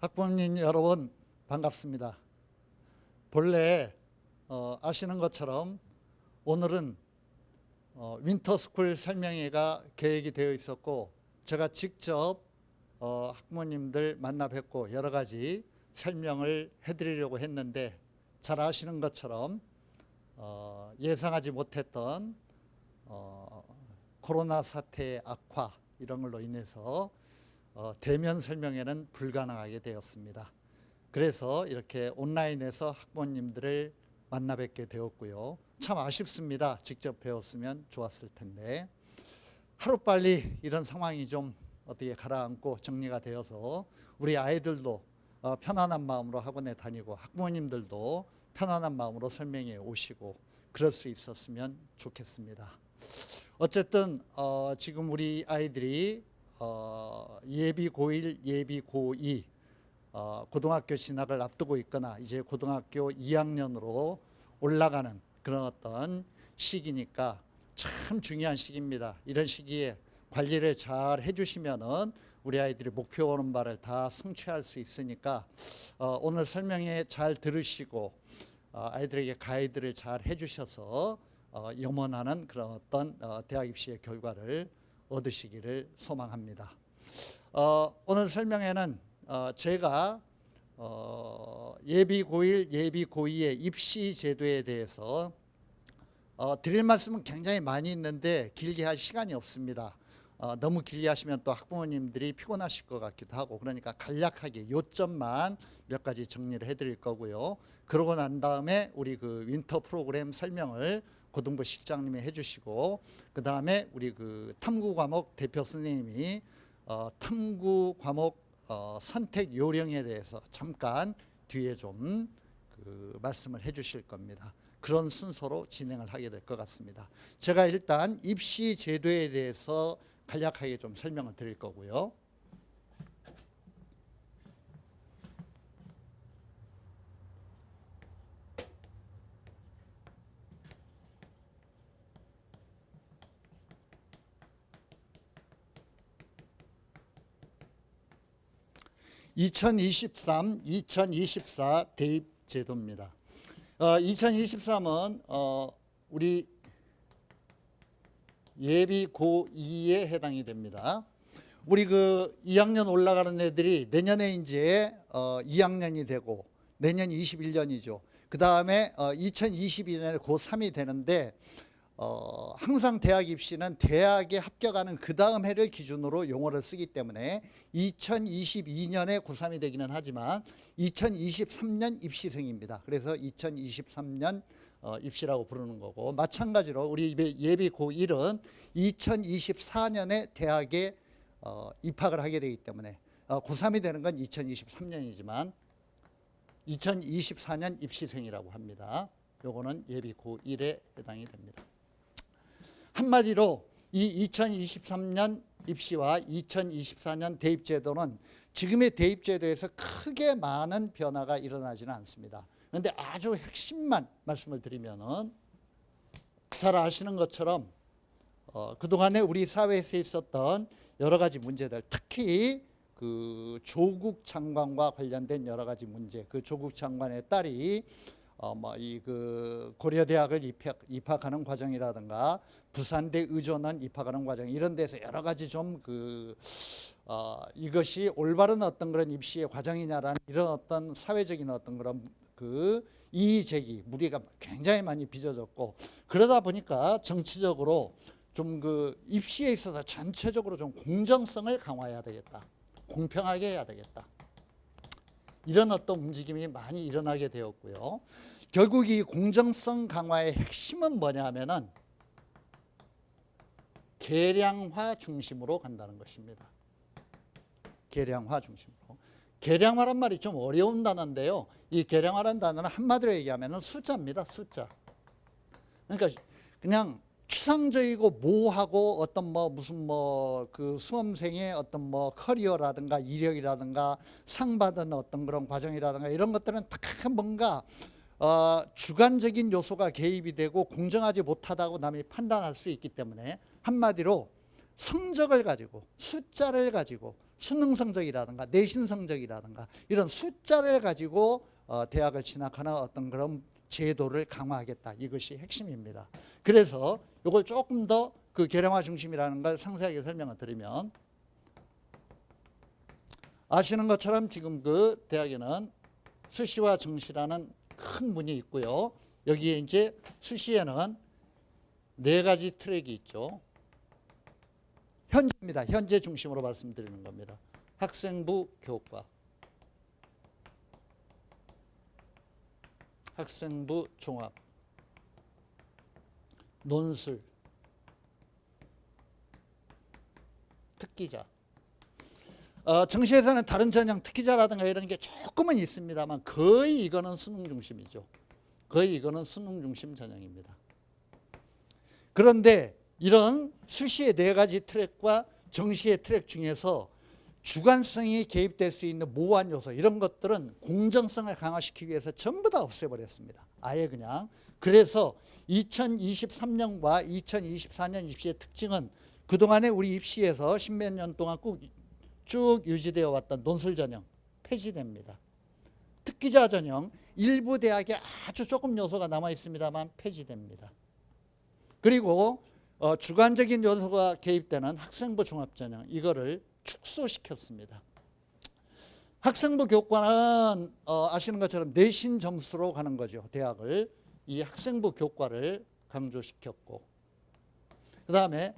학부모님 여러분 반갑습니다. 본래 아시는 것처럼 오늘은 윈터스쿨 설명회가 계획이 되어 있었고, 제가 직접 학부모님들 만나 뵙고 여러 가지 설명을 해드리려고 했는데, 잘 아시는 것처럼 예상하지 못했던 코로나 사태의 악화, 이런 걸로 인해서 대면 설명회는 불가능하게 되었습니다. 그래서 이렇게 온라인에서 학부모님들을 만나 뵙게 되었고요. 참 아쉽습니다. 직접 배웠으면 좋았을 텐데, 하루빨리 이런 상황이 좀 어떻게 가라앉고 정리가 되어서 우리 아이들도 편안한 마음으로 학원에 다니고, 학부모님들도 편안한 마음으로 설명회 오시고 그럴 수 있었으면 좋겠습니다. 어쨌든 지금 우리 아이들이 예비 고1, 예비 고2 고등학교 진학을 앞두고 있거나 이제 고등학교 2학년으로 올라가는 그런 어떤 시기니까 참 중요한 시기입니다. 이런 시기에 관리를 잘 해주시면은 우리 아이들이 목표 오는 바를 다 성취할 수 있으니까 오늘 설명회 잘 들으시고 아이들에게 가이드를 잘 해주셔서 염원하는 그런 어떤 대학 입시의 결과를 얻으시기를 소망합니다. 오늘 설명회는 제가 예비 고1, 예비 고2의 입시 제도에 대해서 드릴 말씀은 굉장히 많이 있는데 길게 할 시간이 없습니다. 너무 길게 하시면 또 학부모님들이 피곤하실 것 같기도 하고, 그러니까 간략하게 요점만 몇 가지 정리를 해드릴 거고요. 그러고 난 다음에 우리 그 윈터 프로그램 설명을 고등부 실장님이 해주시고, 그 다음에 우리 그 탐구 과목 대표 선생님이 탐구 과목 선택 요령에 대해서 잠깐 뒤에 좀 그 말씀을 해주실 겁니다. 그런 순서로 진행을 하게 될 것 같습니다. 제가 일단 입시 제도에 대해서 간략하게 좀 설명을 드릴 거고요. (2023) 2024 대입 제도입니다. 2023은 우리 예비 고2에 해당이 됩니다. 우리 그 2학년 올라가는 애들이 내년에 이제 2학년이 되고, 내년 21년이죠. 그 다음에 2022년에 고3이 되는데, 항상 대학 입시는 대학에 합격하는 그 다음 해를 기준으로 용어를 쓰기 때문에 2022년에 고3이 되기는 하지만 2023년 입시생입니다. 그래서 2023년 입시라고 부르는 거고, 마찬가지로 우리 예비 고1은 2024년에 대학에 입학을 하게 되기 때문에 고3이 되는 건 2023년이지만 2024년 입시생이라고 합니다. 요거는 예비 고1에 해당이 됩니다. 한마디로 이 2023년 입시와 2024년 대입제도는 지금의 대입제도에서 크게 많은 변화가 일어나지는 않습니다. 그런데 아주 핵심만 말씀을 드리면은, 잘 아시는 것처럼 그동안에 우리 사회에서 있었던 여러 가지 문제들, 특히 그 조국 장관과 관련된 여러 가지 문제, 그 조국 장관의 딸이 이 그 고려대학을 입학하는 과정이라든가 부산대 의전원 입학하는 과정, 이런 데서 여러 가지 좀 이것이 올바른 어떤 그런 입시의 과정이냐라는 이런 어떤 사회적인 어떤 그런 그 이의 제기 무리가 굉장히 많이 빚어졌고, 그러다 보니까 정치적으로 좀 그 입시에 있어서 전체적으로 좀 공정성을 강화해야 되겠다, 공평하게 해야 되겠다, 이런 어떤 움직임이 많이 일어나게 되었고요. 결국 이 공정성 강화의 핵심은 뭐냐 하면은 계량화 중심으로 간다는 것입니다. 계량화 중심으로. 계량화란 말이 좀 어려운 단어인데요. 이 계량화란 단어는 한마디로 얘기하면은 숫자입니다. 숫자. 그러니까 그냥 추상적이고 모호하고 어떤 무슨 그 수험생의 어떤 커리어라든가 이력이라든가 상 받은 어떤 그런 과정이라든가 이런 것들은 다 뭔가 주관적인 요소가 개입이 되고 공정하지 못하다고 남이 판단할 수 있기 때문에, 한마디로 성적을 가지고, 숫자를 가지고, 수능 성적이라든가 내신 성적이라든가 이런 숫자를 가지고 대학을 진학하는 어떤 그런 제도를 강화하겠다. 이것이 핵심입니다. 그래서 이걸 조금 더 그 계량화 중심이라는 걸 상세하게 설명을 드리면, 아시는 것처럼 지금 그 대학에는 수시와 정시라는 큰 문이 있고요. 여기에 이제 수시에는 4가지 트랙이 있죠. 현재입니다. 현재 중심으로 말씀드리는 겁니다. 학생부 교과, 학생부 종합, 논술, 특기자. 정시에서는 다른 전형 특기자라든가 이런 게 조금은 있습니다만 거의 이거는 수능 중심이죠. 거의 이거는 수능 중심 전형입니다. 그런데 이런 수시의 4가지 트랙과 정시의 트랙 중에서 주관성이 개입될 수 있는 모호한 요소, 이런 것들은 공정성을 강화시키기 위해서 전부 다 없애버렸습니다. 아예 그냥. 그래서 2023년과 2024년 입시의 특징은 그동안에 우리 입시에서 10몇 년 동안 쭉 유지되어 왔던 논술 전형 폐지됩니다. 특기자 전형 일부 대학에 아주 조금 요소가 남아 있습니다만 폐지됩니다. 그리고 주관적인 요소가 개입되는 학생부 종합전형, 이거를 축소시켰습니다. 학생부 교과는 아시는 것처럼 내신 점수로 가는 거죠. 대학을. 이 학생부 교과를 강조시켰고, 그 다음에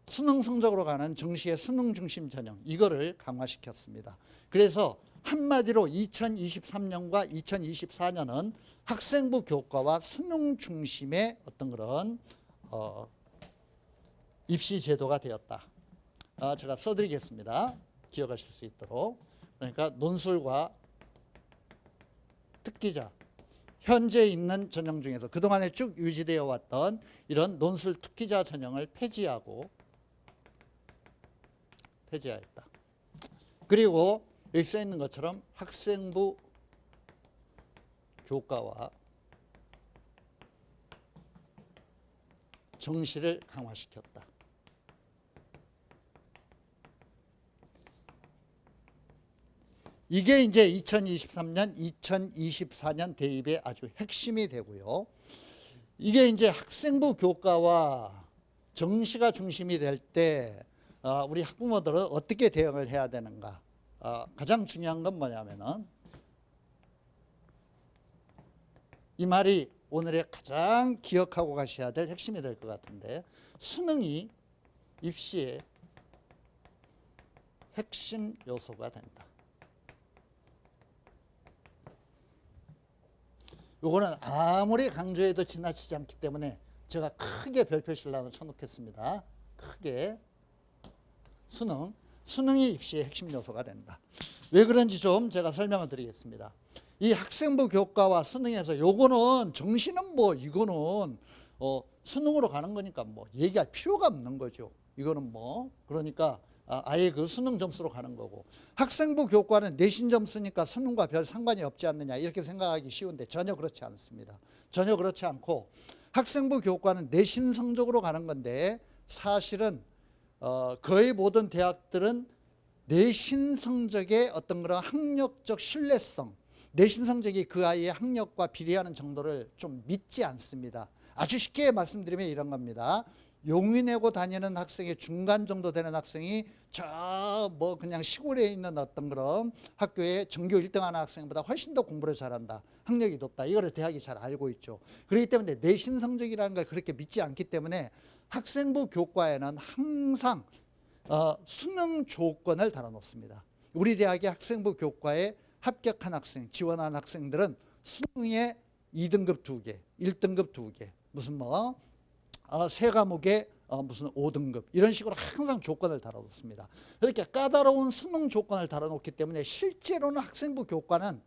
수능 성적으로 가는 정시의 수능 중심 전형, 이거를 강화시켰습니다. 그래서 한마디로 2023년과 2024년은 학생부 교과와 수능 중심의 어떤 그런 입시 제도가 되었다. 제가 써드리겠습니다. 기억하실 수 있도록. 그러니까 논술과 특기자, 현재 있는 전형 중에서 그동안에 쭉 유지되어 왔던 이런 논술 특기자 전형을 폐지하였다. 그리고 여기 써 있는 것처럼 학생부 교과와 정시를 강화시켰다. 이게 이제 2023년, 2024년 대입의 아주 핵심이 되고요. 이게 이제 학생부 교과와 정시가 중심이 될 때 우리 학부모들은 어떻게 대응을 해야 되는가? 가장 중요한 건 뭐냐면은, 이 말이 오늘의 가장 기억하고 가셔야 될 핵심이 될 것 같은데, 수능이 입시의 핵심 요소가 된다. 요거는 아무리 강조해도 지나치지 않기 때문에 제가 크게 별표실란을 쳐놓겠습니다. 크게. 수능이 입시의 핵심 요소가 된다. 왜 그런지 좀 제가 설명을 드리겠습니다. 이 학생부 교과와 수능에서 요거는 정시는 뭐 이거는 수능으로 가는 거니까 뭐 얘기할 필요가 없는 거죠. 이거는 뭐 그러니까 아예 그 수능 점수로 가는 거고, 학생부 교과는 내신 점수니까 수능과 별 상관이 없지 않느냐 이렇게 생각하기 쉬운데 전혀 그렇지 않습니다. 전혀 그렇지 않고 학생부 교과는 내신 성적으로 가는 건데, 사실은 거의 모든 대학들은 내신 성적의 어떤 그런 학력적 신뢰성, 내신 성적이 그 아이의 학력과 비례하는 정도를 좀 믿지 않습니다. 아주 쉽게 말씀드리면 이런 겁니다. 용위 내고 다니는 학생의 중간 정도 되는 학생이 저 뭐 그냥 시골에 있는 어떤 그런 학교에 전교 1등 하는 학생보다 훨씬 더 공부를 잘한다, 학력이 높다, 이거를 대학이 잘 알고 있죠. 그렇기 때문에 내신 성적이라는 걸 그렇게 믿지 않기 때문에 학생부 교과에는 항상 수능 조건을 달아놓습니다. 우리 대학의 학생부 교과에 합격한 학생, 지원한 학생들은 수능에 2등급 2개, 1등급 2개, 무슨 세 과목에 무슨 5등급, 이런 식으로 항상 조건을 달아놓습니다. 이렇게 까다로운 수능 조건을 달아놓기 때문에 실제로는 학생부 교과는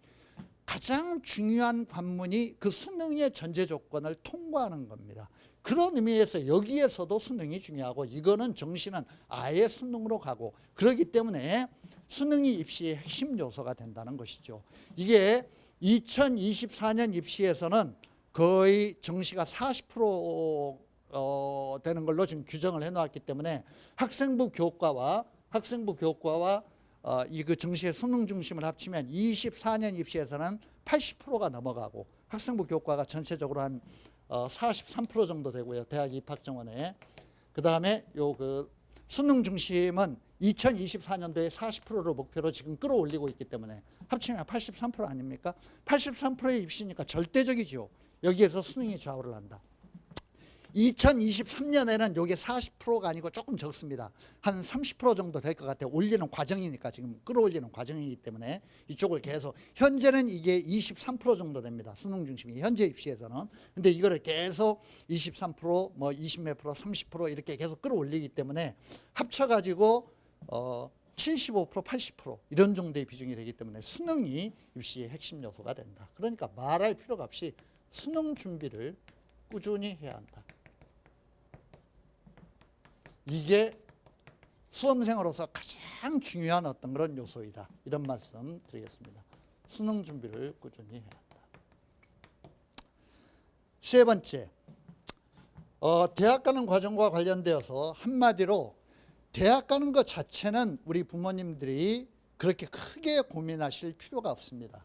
가장 중요한 관문이 그 수능의 전제 조건을 통과하는 겁니다. 그런 의미에서 여기에서도 수능이 중요하고, 이거는 정시는 아예 수능으로 가고, 그렇기 때문에 수능이 입시의 핵심 요소가 된다는 것이죠. 이게 2024년 입시에서는 거의 정시가 40% 되는 걸로 지금 규정을 해놓았기 때문에 학생부 교과와 이 그 정시의 수능 중심을 합치면 24년 입시에서는 80%가 넘어가고 학생부 교과가 전체적으로 한 43% 정도 되고요. 대학 입학 정원에. 그다음에 요 그 수능 중심은 2024년도에 40%를 목표로 지금 끌어올리고 있기 때문에 합치면 83% 아닙니까? 83%의 입시니까 절대적이죠. 여기에서 수능이 좌우를 한다. 2023년에는 이게 40%가 아니고 조금 적습니다. 한 30% 정도 될 것 같아요. 올리는 과정이니까, 지금 끌어올리는 과정이기 때문에 이쪽을 계속, 현재는 이게 23% 정도 됩니다. 수능 중심이 현재 입시에서는. 근데 이거를 계속 23%, 뭐 20몇 프로, 30% 이렇게 계속 끌어올리기 때문에 합쳐가지고 75%, 80% 이런 정도의 비중이 되기 때문에 수능이 입시의 핵심 요소가 된다. 그러니까 말할 필요가 없이 수능 준비를 꾸준히 해야 한다. 이게 수험생으로서 가장 중요한 어떤 그런 요소이다. 이런 말씀 드리겠습니다. 수능 준비를 꾸준히 해야 한다. 세 번째, 대학 가는 과정과 관련되어서 한마디로 대학 가는 것 자체는 우리 부모님들이 그렇게 크게 고민하실 필요가 없습니다.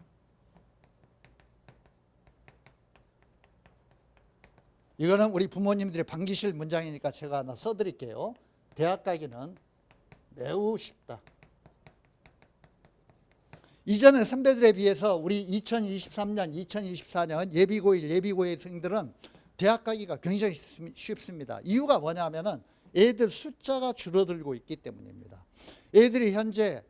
이거는 우리 부모님들이 반기실 문장이니까 제가 하나 써드릴게요. 대학 가기는 매우 쉽다. 이전의 선배들에 비해서 우리 2023년, 2024년 예비고1, 예비고2생들은 대학 가기가 굉장히 쉽습니다. 이유가 뭐냐면은 애들 숫자가 줄어들고 있기 때문입니다. 애들이 현재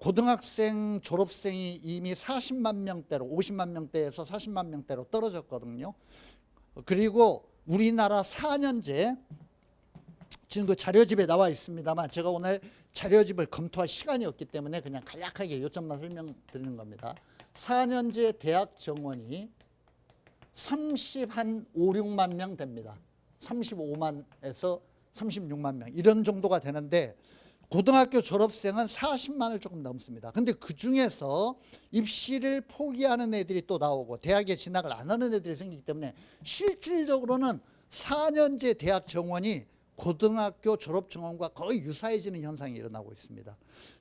고등학생 졸업생이 이미 40만 명대로, 50만 명대에서 40만 명대로 떨어졌거든요. 그리고 우리나라 4년제, 지금 그 자료집에 나와 있습니다만 제가 오늘 자료집을 검토할 시간이 없기 때문에 그냥 간략하게 요점만 설명드리는 겁니다. 4년제 대학 정원이 35, 6만 명 됩니다. 35만에서 36만 명 이런 정도가 되는데 고등학교 졸업생은 40만을 조금 넘습니다. 근데 그 중에서 입시를 포기하는 애들이 또 나오고 대학에 진학을 안 하는 애들이 생기기 때문에 실질적으로는 4년제 대학 정원이 고등학교 졸업 정원과 거의 유사해지는 현상이 일어나고 있습니다.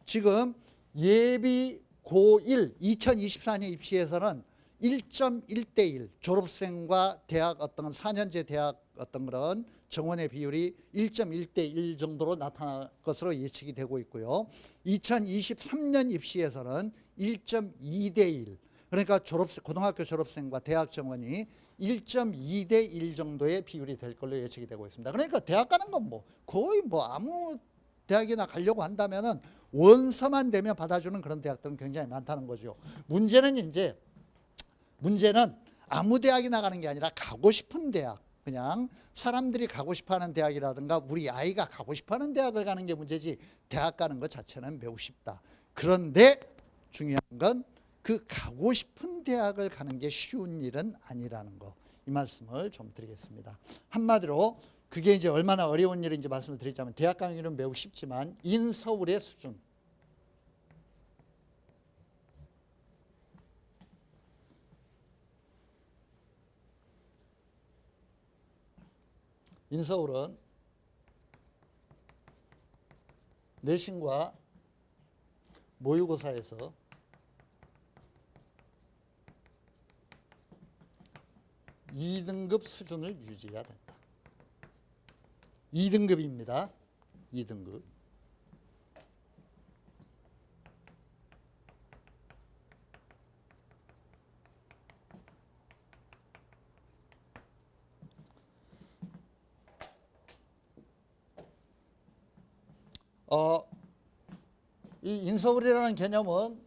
지금 예비 고1 2024년 입시에서는 1.1대 1 졸업생과 대학 어떤 4년제 대학 어떤 그런 정원의 비율이 1.1대 1 정도로 나타날 것으로 예측이 되고 있고요. 2023년 입시에서는 1.2대 1, 그러니까 고등학교 졸업생과 대학 정원이 1.2대 1 정도의 비율이 될 걸로 예측이 되고 있습니다. 그러니까 대학 가는 건 뭐 거의 뭐 아무 대학이나 가려고 한다면은 원서만 되면 받아주는 그런 대학들은 굉장히 많다는 거죠. 문제는 아무 대학이나 가는 게 아니라 가고 싶은 대학, 그냥 사람들이 가고 싶어하는 대학이라든가 우리 아이가 가고 싶어하는 대학을 가는 게 문제지 대학 가는 것 자체는 매우 쉽다. 그런데 중요한 건 그 가고 싶은 대학을 가는 게 쉬운 일은 아니라는 거, 이 말씀을 좀 드리겠습니다. 한마디로 그게 이제 얼마나 어려운 일인지 말씀을 드리자면 대학 가는 일은 매우 쉽지만 인서울의 수준, 인서울은 내신과 모의고사에서 2등급 수준을 유지해야 된다. 2등급입니다. 2등급. 이 인서울이라는 개념은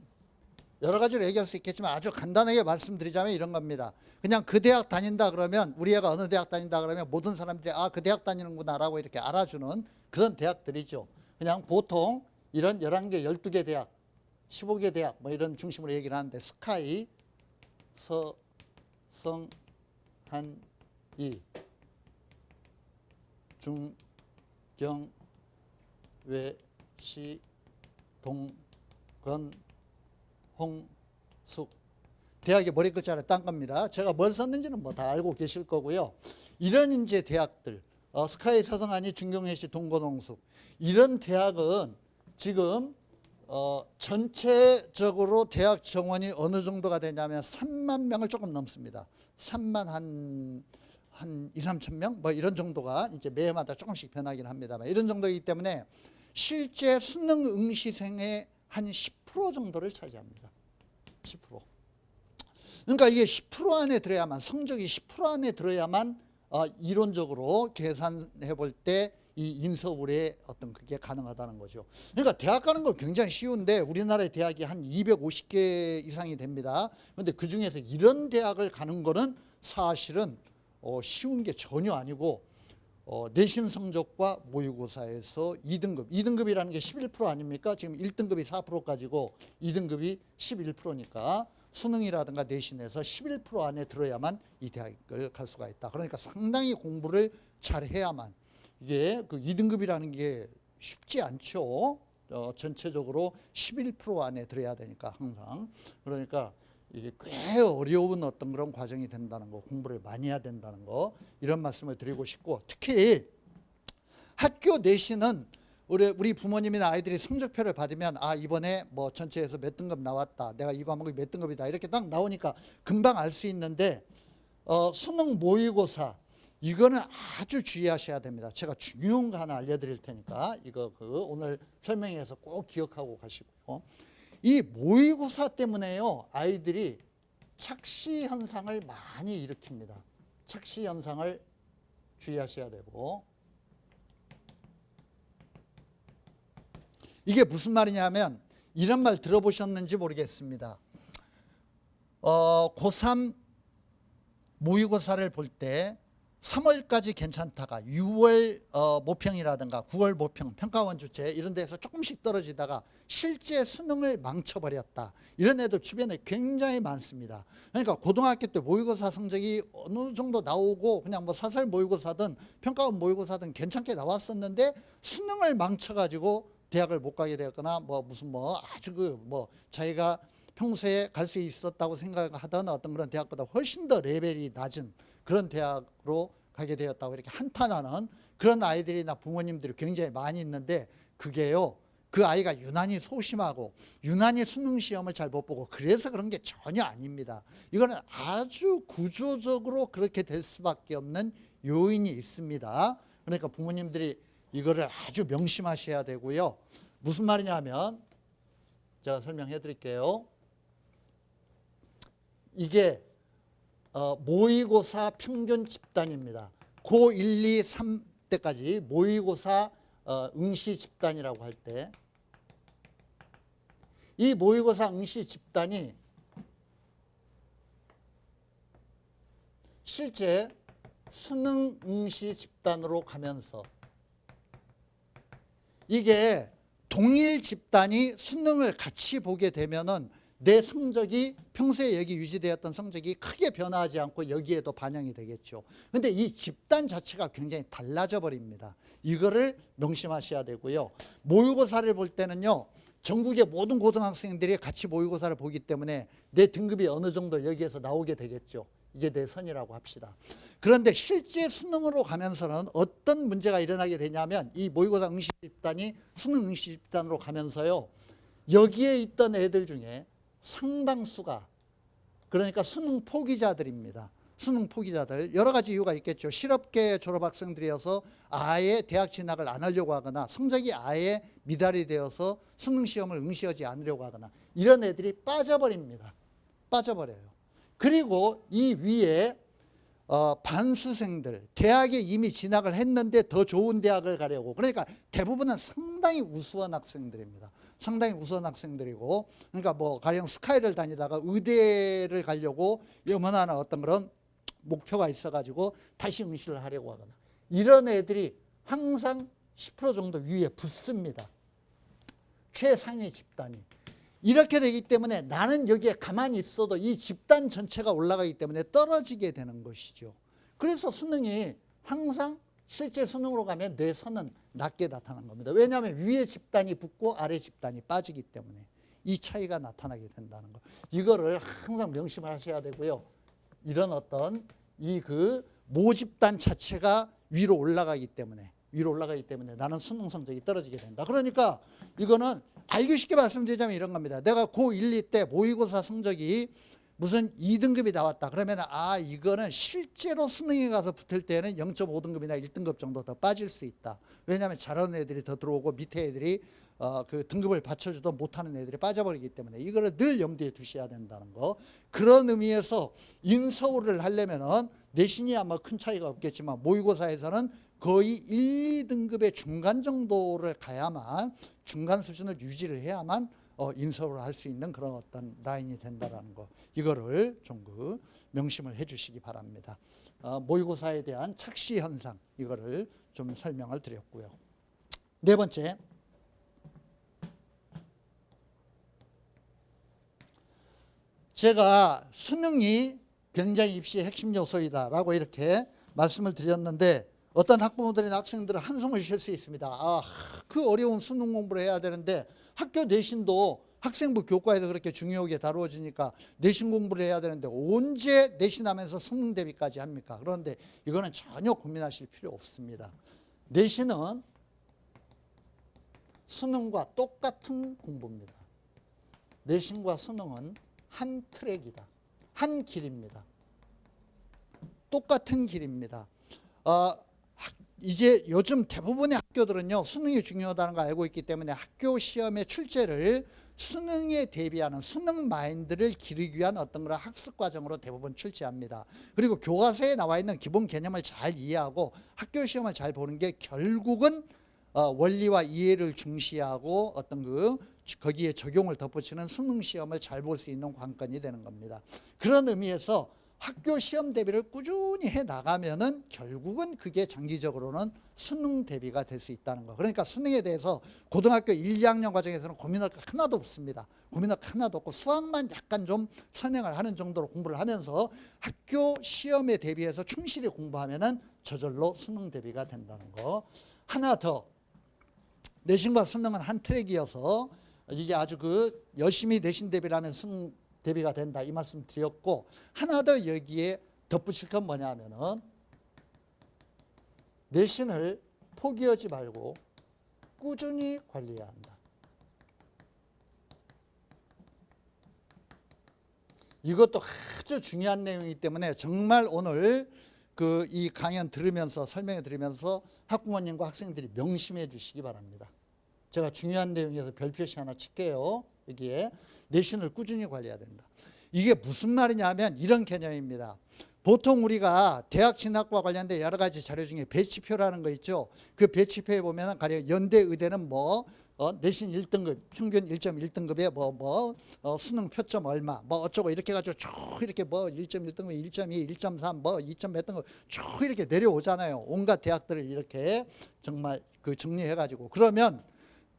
여러 가지로 얘기할 수 있겠지만 아주 간단하게 말씀드리자면 이런 겁니다. 그냥 그 대학 다닌다 그러면, 우리 애가 어느 대학 다닌다 그러면 모든 사람들이 아, 그 대학 다니는구나 라고 이렇게 알아주는 그런 대학들이죠. 그냥 보통 이런 11개, 12개 대학, 15개 대학 뭐 이런 중심으로 얘기를 하는데 스카이, 성, 한, 이, 중, 경, 외, 시, 동, 건, 홍, 숙. 대학의 머리 글자를 딴 겁니다. 제가 뭘 썼는지는 뭐 다 알고 계실 거고요. 이런 이제 대학들, 스카이 사성아니 중경외시 동고농숙 이런 대학은 지금 전체적으로 대학 정원이 어느 정도가 되냐면 3만 명을 조금 넘습니다. 3만 한 2, 3천 명? 뭐 이런 정도가 이제 매해마다 조금씩 변하긴 합니다만 이런 정도이기 때문에 실제 수능 응시생의 한 10% 정도를 차지합니다. 10%. 그러니까 이게 10% 안에 들어야만, 성적이 10% 안에 들어야만 이론적으로 계산해 볼 때 이 인서울의 어떤 그게 가능하다는 거죠. 그러니까 대학 가는 건 굉장히 쉬운데 우리나라의 대학이 한 250개 이상이 됩니다. 그런데 그 중에서 이런 대학을 가는 거는 사실은 쉬운 게 전혀 아니고 내신 성적과 모의고사에서 2등급, 2등급이라는 게 11% 아닙니까? 지금 1등급이 4%까지고 2등급이 11%니까 수능이라든가 내신에서 11% 안에 들어야만 이 대학을 갈 수가 있다. 그러니까 상당히 공부를 잘 해야만, 이게 그 2등급이라는 게 쉽지 않죠. 전체적으로 11% 안에 들어야 되니까 항상. 그러니까 이게 꽤 어려운 어떤 그런 과정이 된다는 거, 공부를 많이 해야 된다는 거, 이런 말씀을 드리고 싶고, 특히 학교 내신은 우리 부모님이나 아이들이 성적표를 받으면 이번에 뭐 전체에서 몇 등급 나왔다, 내가 이 과목이 몇 등급이다 이렇게 딱 나오니까 금방 알 수 있는데 수능 모의고사 이거는 아주 주의하셔야 됩니다. 제가 중요한 거 하나 알려드릴 테니까 이거 오늘 설명해서 꼭 기억하고 가시고요. 이 모의고사 때문에요 아이들이 착시 현상을 많이 일으킵니다. 착시 현상을 주의하셔야 되고, 이게 무슨 말이냐면 이런 말 들어보셨는지 모르겠습니다. 고3 모의고사를 볼 때 3월까지 괜찮다가 6월 모평이라든가 9월 모평, 평가원 주체 이런 데서 조금씩 떨어지다가 실제 수능을 망쳐버렸다. 이런 애들 주변에 굉장히 많습니다. 그러니까 고등학교 때 모의고사 성적이 어느 정도 나오고 그냥 뭐 사설 모의고사든 평가원 모의고사든 괜찮게 나왔었는데 수능을 망쳐가지고 대학을 못 가게 되었거나 무슨 아주 자기가 평소에 갈 수 있었다고 생각하던 어떤 그런 대학보다 훨씬 더 레벨이 낮은 그런 대학으로 가게 되었다고 이렇게 한탄하는 그런 아이들이나 부모님들이 굉장히 많이 있는데, 그게요 그 아이가 유난히 소심하고 유난히 수능 시험을 잘 못 보고 그래서 그런 게 전혀 아닙니다. 이거는 아주 구조적으로 그렇게 될 수밖에 없는 요인이 있습니다. 그러니까 부모님들이 이거를 아주 명심하셔야 되고요. 무슨 말이냐면 제가 설명해 드릴게요. 이게 모의고사 평균 집단입니다. 고 1, 2, 3 때까지 모의고사 응시 집단이라고 할 때, 이 모의고사 응시 집단이 실제 수능 응시 집단으로 가면서 이게 동일 집단이 수능을 같이 보게 되면은 내 성적이 평소에 여기 유지되었던 성적이 크게 변화하지 않고 여기에도 반영이 되겠죠. 근데 이 집단 자체가 굉장히 달라져 버립니다. 이거를 명심하셔야 되고요. 모의고사를 볼 때는요 전국의 모든 고등학생들이 같이 모의고사를 보기 때문에 내 등급이 어느 정도 여기에서 나오게 되겠죠. 이게 내 선이라고 합시다. 그런데 실제 수능으로 가면서는 어떤 문제가 일어나게 되냐면 이 모의고사 응시 집단이 수능 응시 집단으로 가면서요 여기에 있던 애들 중에 상당수가, 그러니까 수능 포기자들입니다. 수능 포기자들, 여러 가지 이유가 있겠죠. 실업계 졸업학생들이어서 아예 대학 진학을 안 하려고 하거나 성적이 아예 미달이 되어서 수능 시험을 응시하지 않으려고 하거나 이런 애들이 빠져버립니다. 빠져버려요. 그리고 이 위에 반수생들, 대학에 이미 진학을 했는데 더 좋은 대학을 가려고, 그러니까 대부분은 상당히 우수한 학생들입니다. 상당히 우수한 학생들이고, 그러니까 가령 스카이를 다니다가 의대를 가려고 염원하는 어떤 그런 목표가 있어가지고 다시 응시를 하려고 하거나 이런 애들이 항상 10% 정도 위에 붙습니다. 최상위 집단이. 이렇게 되기 때문에 나는 여기에 가만히 있어도 이 집단 전체가 올라가기 때문에 떨어지게 되는 것이죠. 그래서 수능이 항상 실제 수능으로 가면 내 선은 낮게 나타난 겁니다. 왜냐하면 위에 집단이 붙고 아래 집단이 빠지기 때문에 이 차이가 나타나게 된다는 거. 이거를 항상 명심하셔야 되고요. 이런 어떤 모집단 자체가 위로 올라가기 때문에 나는 수능 성적이 떨어지게 된다. 그러니까 이거는 알기 쉽게 말씀드리자면 이런 겁니다. 내가 고1, 2 때 모의고사 성적이 무슨 2등급이 나왔다. 그러면 이거는 실제로 수능에 가서 붙을 때는 0.5등급이나 1등급 정도 더 빠질 수 있다. 왜냐하면 잘하는 애들이 더 들어오고 밑에 애들이 그 등급을 받쳐주도 못하는 애들이 빠져버리기 때문에 이거를 늘 염두에 두셔야 된다는 거. 그런 의미에서 인서울을 하려면은 내신이야 뭐 큰 차이가 없겠지만 모의고사에서는 거의 1, 2등급의 중간 정도를 가야만, 중간 수준을 유지를 해야만 인서울을 할 수 있는 그런 어떤 라인이 된다라는 거. 이거를 좀 명심을 해 주시기 바랍니다. 모의고사에 대한 착시 현상, 이거를 좀 설명을 드렸고요. 네 번째, 제가 수능이 굉장히 입시의 핵심 요소이다라고 이렇게 말씀을 드렸는데 어떤 학부모들이나 학생들은 한숨을 쉴 수 있습니다. 그 어려운 수능 공부를 해야 되는데 학교 내신도 학생부 교과에서 그렇게 중요하게 다루어지니까 내신 공부를 해야 되는데 언제 내신하면서 수능 대비까지 합니까? 그런데 이거는 전혀 고민하실 필요 없습니다. 내신은 수능과 똑같은 공부입니다. 내신과 수능은 한 트랙이다. 한 길입니다. 똑같은 길입니다. 이제 요즘 대부분의 학교들은요, 수능이 중요하다는 걸 알고 있기 때문에 학교 시험의 출제를 수능에 대비하는 수능 마인드를 기르기 위한 어떤 그런 학습 과정으로 대부분 출제합니다. 그리고 교과서에 나와 있는 기본 개념을 잘 이해하고 학교 시험을 잘 보는 게 결국은 원리와 이해를 중시하고 어떤 거기에 적용을 덧붙이는 수능 시험을 잘 볼 수 있는 관건이 되는 겁니다. 그런 의미에서 학교 시험 대비를 꾸준히 해 나가면은 결국은 그게 장기적으로는 수능 대비가 될 수 있다는 거. 그러니까 수능에 대해서 고등학교 1, 2학년 과정에서는 고민할 거 하나도 없습니다. 고민할 거 하나도 없고 수학만 약간 좀 선행을 하는 정도로 공부를 하면서 학교 시험에 대비해서 충실히 공부하면은 저절로 수능 대비가 된다는 거. 하나 더, 내신과 수능은 한 트랙이어서 이게 아주 열심히 내신 대비를 하면 수능 대비가 된다, 이 말씀 드렸고, 하나 더 여기에 덧붙일 건 뭐냐면은 내신을 포기하지 말고 꾸준히 관리해야 한다. 이것도 아주 중요한 내용이기 때문에 정말 오늘 이 강연 들으면서 설명해 드리면서 학부모님과 학생들이 명심해 주시기 바랍니다. 제가 중요한 내용에서 별표시 하나 칠게요. 여기에 내신을 꾸준히 관리해야 된다. 이게 무슨 말이냐 하면 이런 개념입니다. 보통 우리가 대학 진학과 관련된 여러 가지 자료 중에 배치표라는 거 있죠. 그 배치표에 보면 가령 연대 의대는 내신 1등급 평균 1.1등급에 수능 표점 얼마 어쩌고 이렇게 가지고 쭉 이렇게 1.1등급 1.2 1.3 2점 몇 등급 쭉 이렇게 내려오잖아요. 온갖 대학들을 이렇게 정말 정리해 가지고, 그러면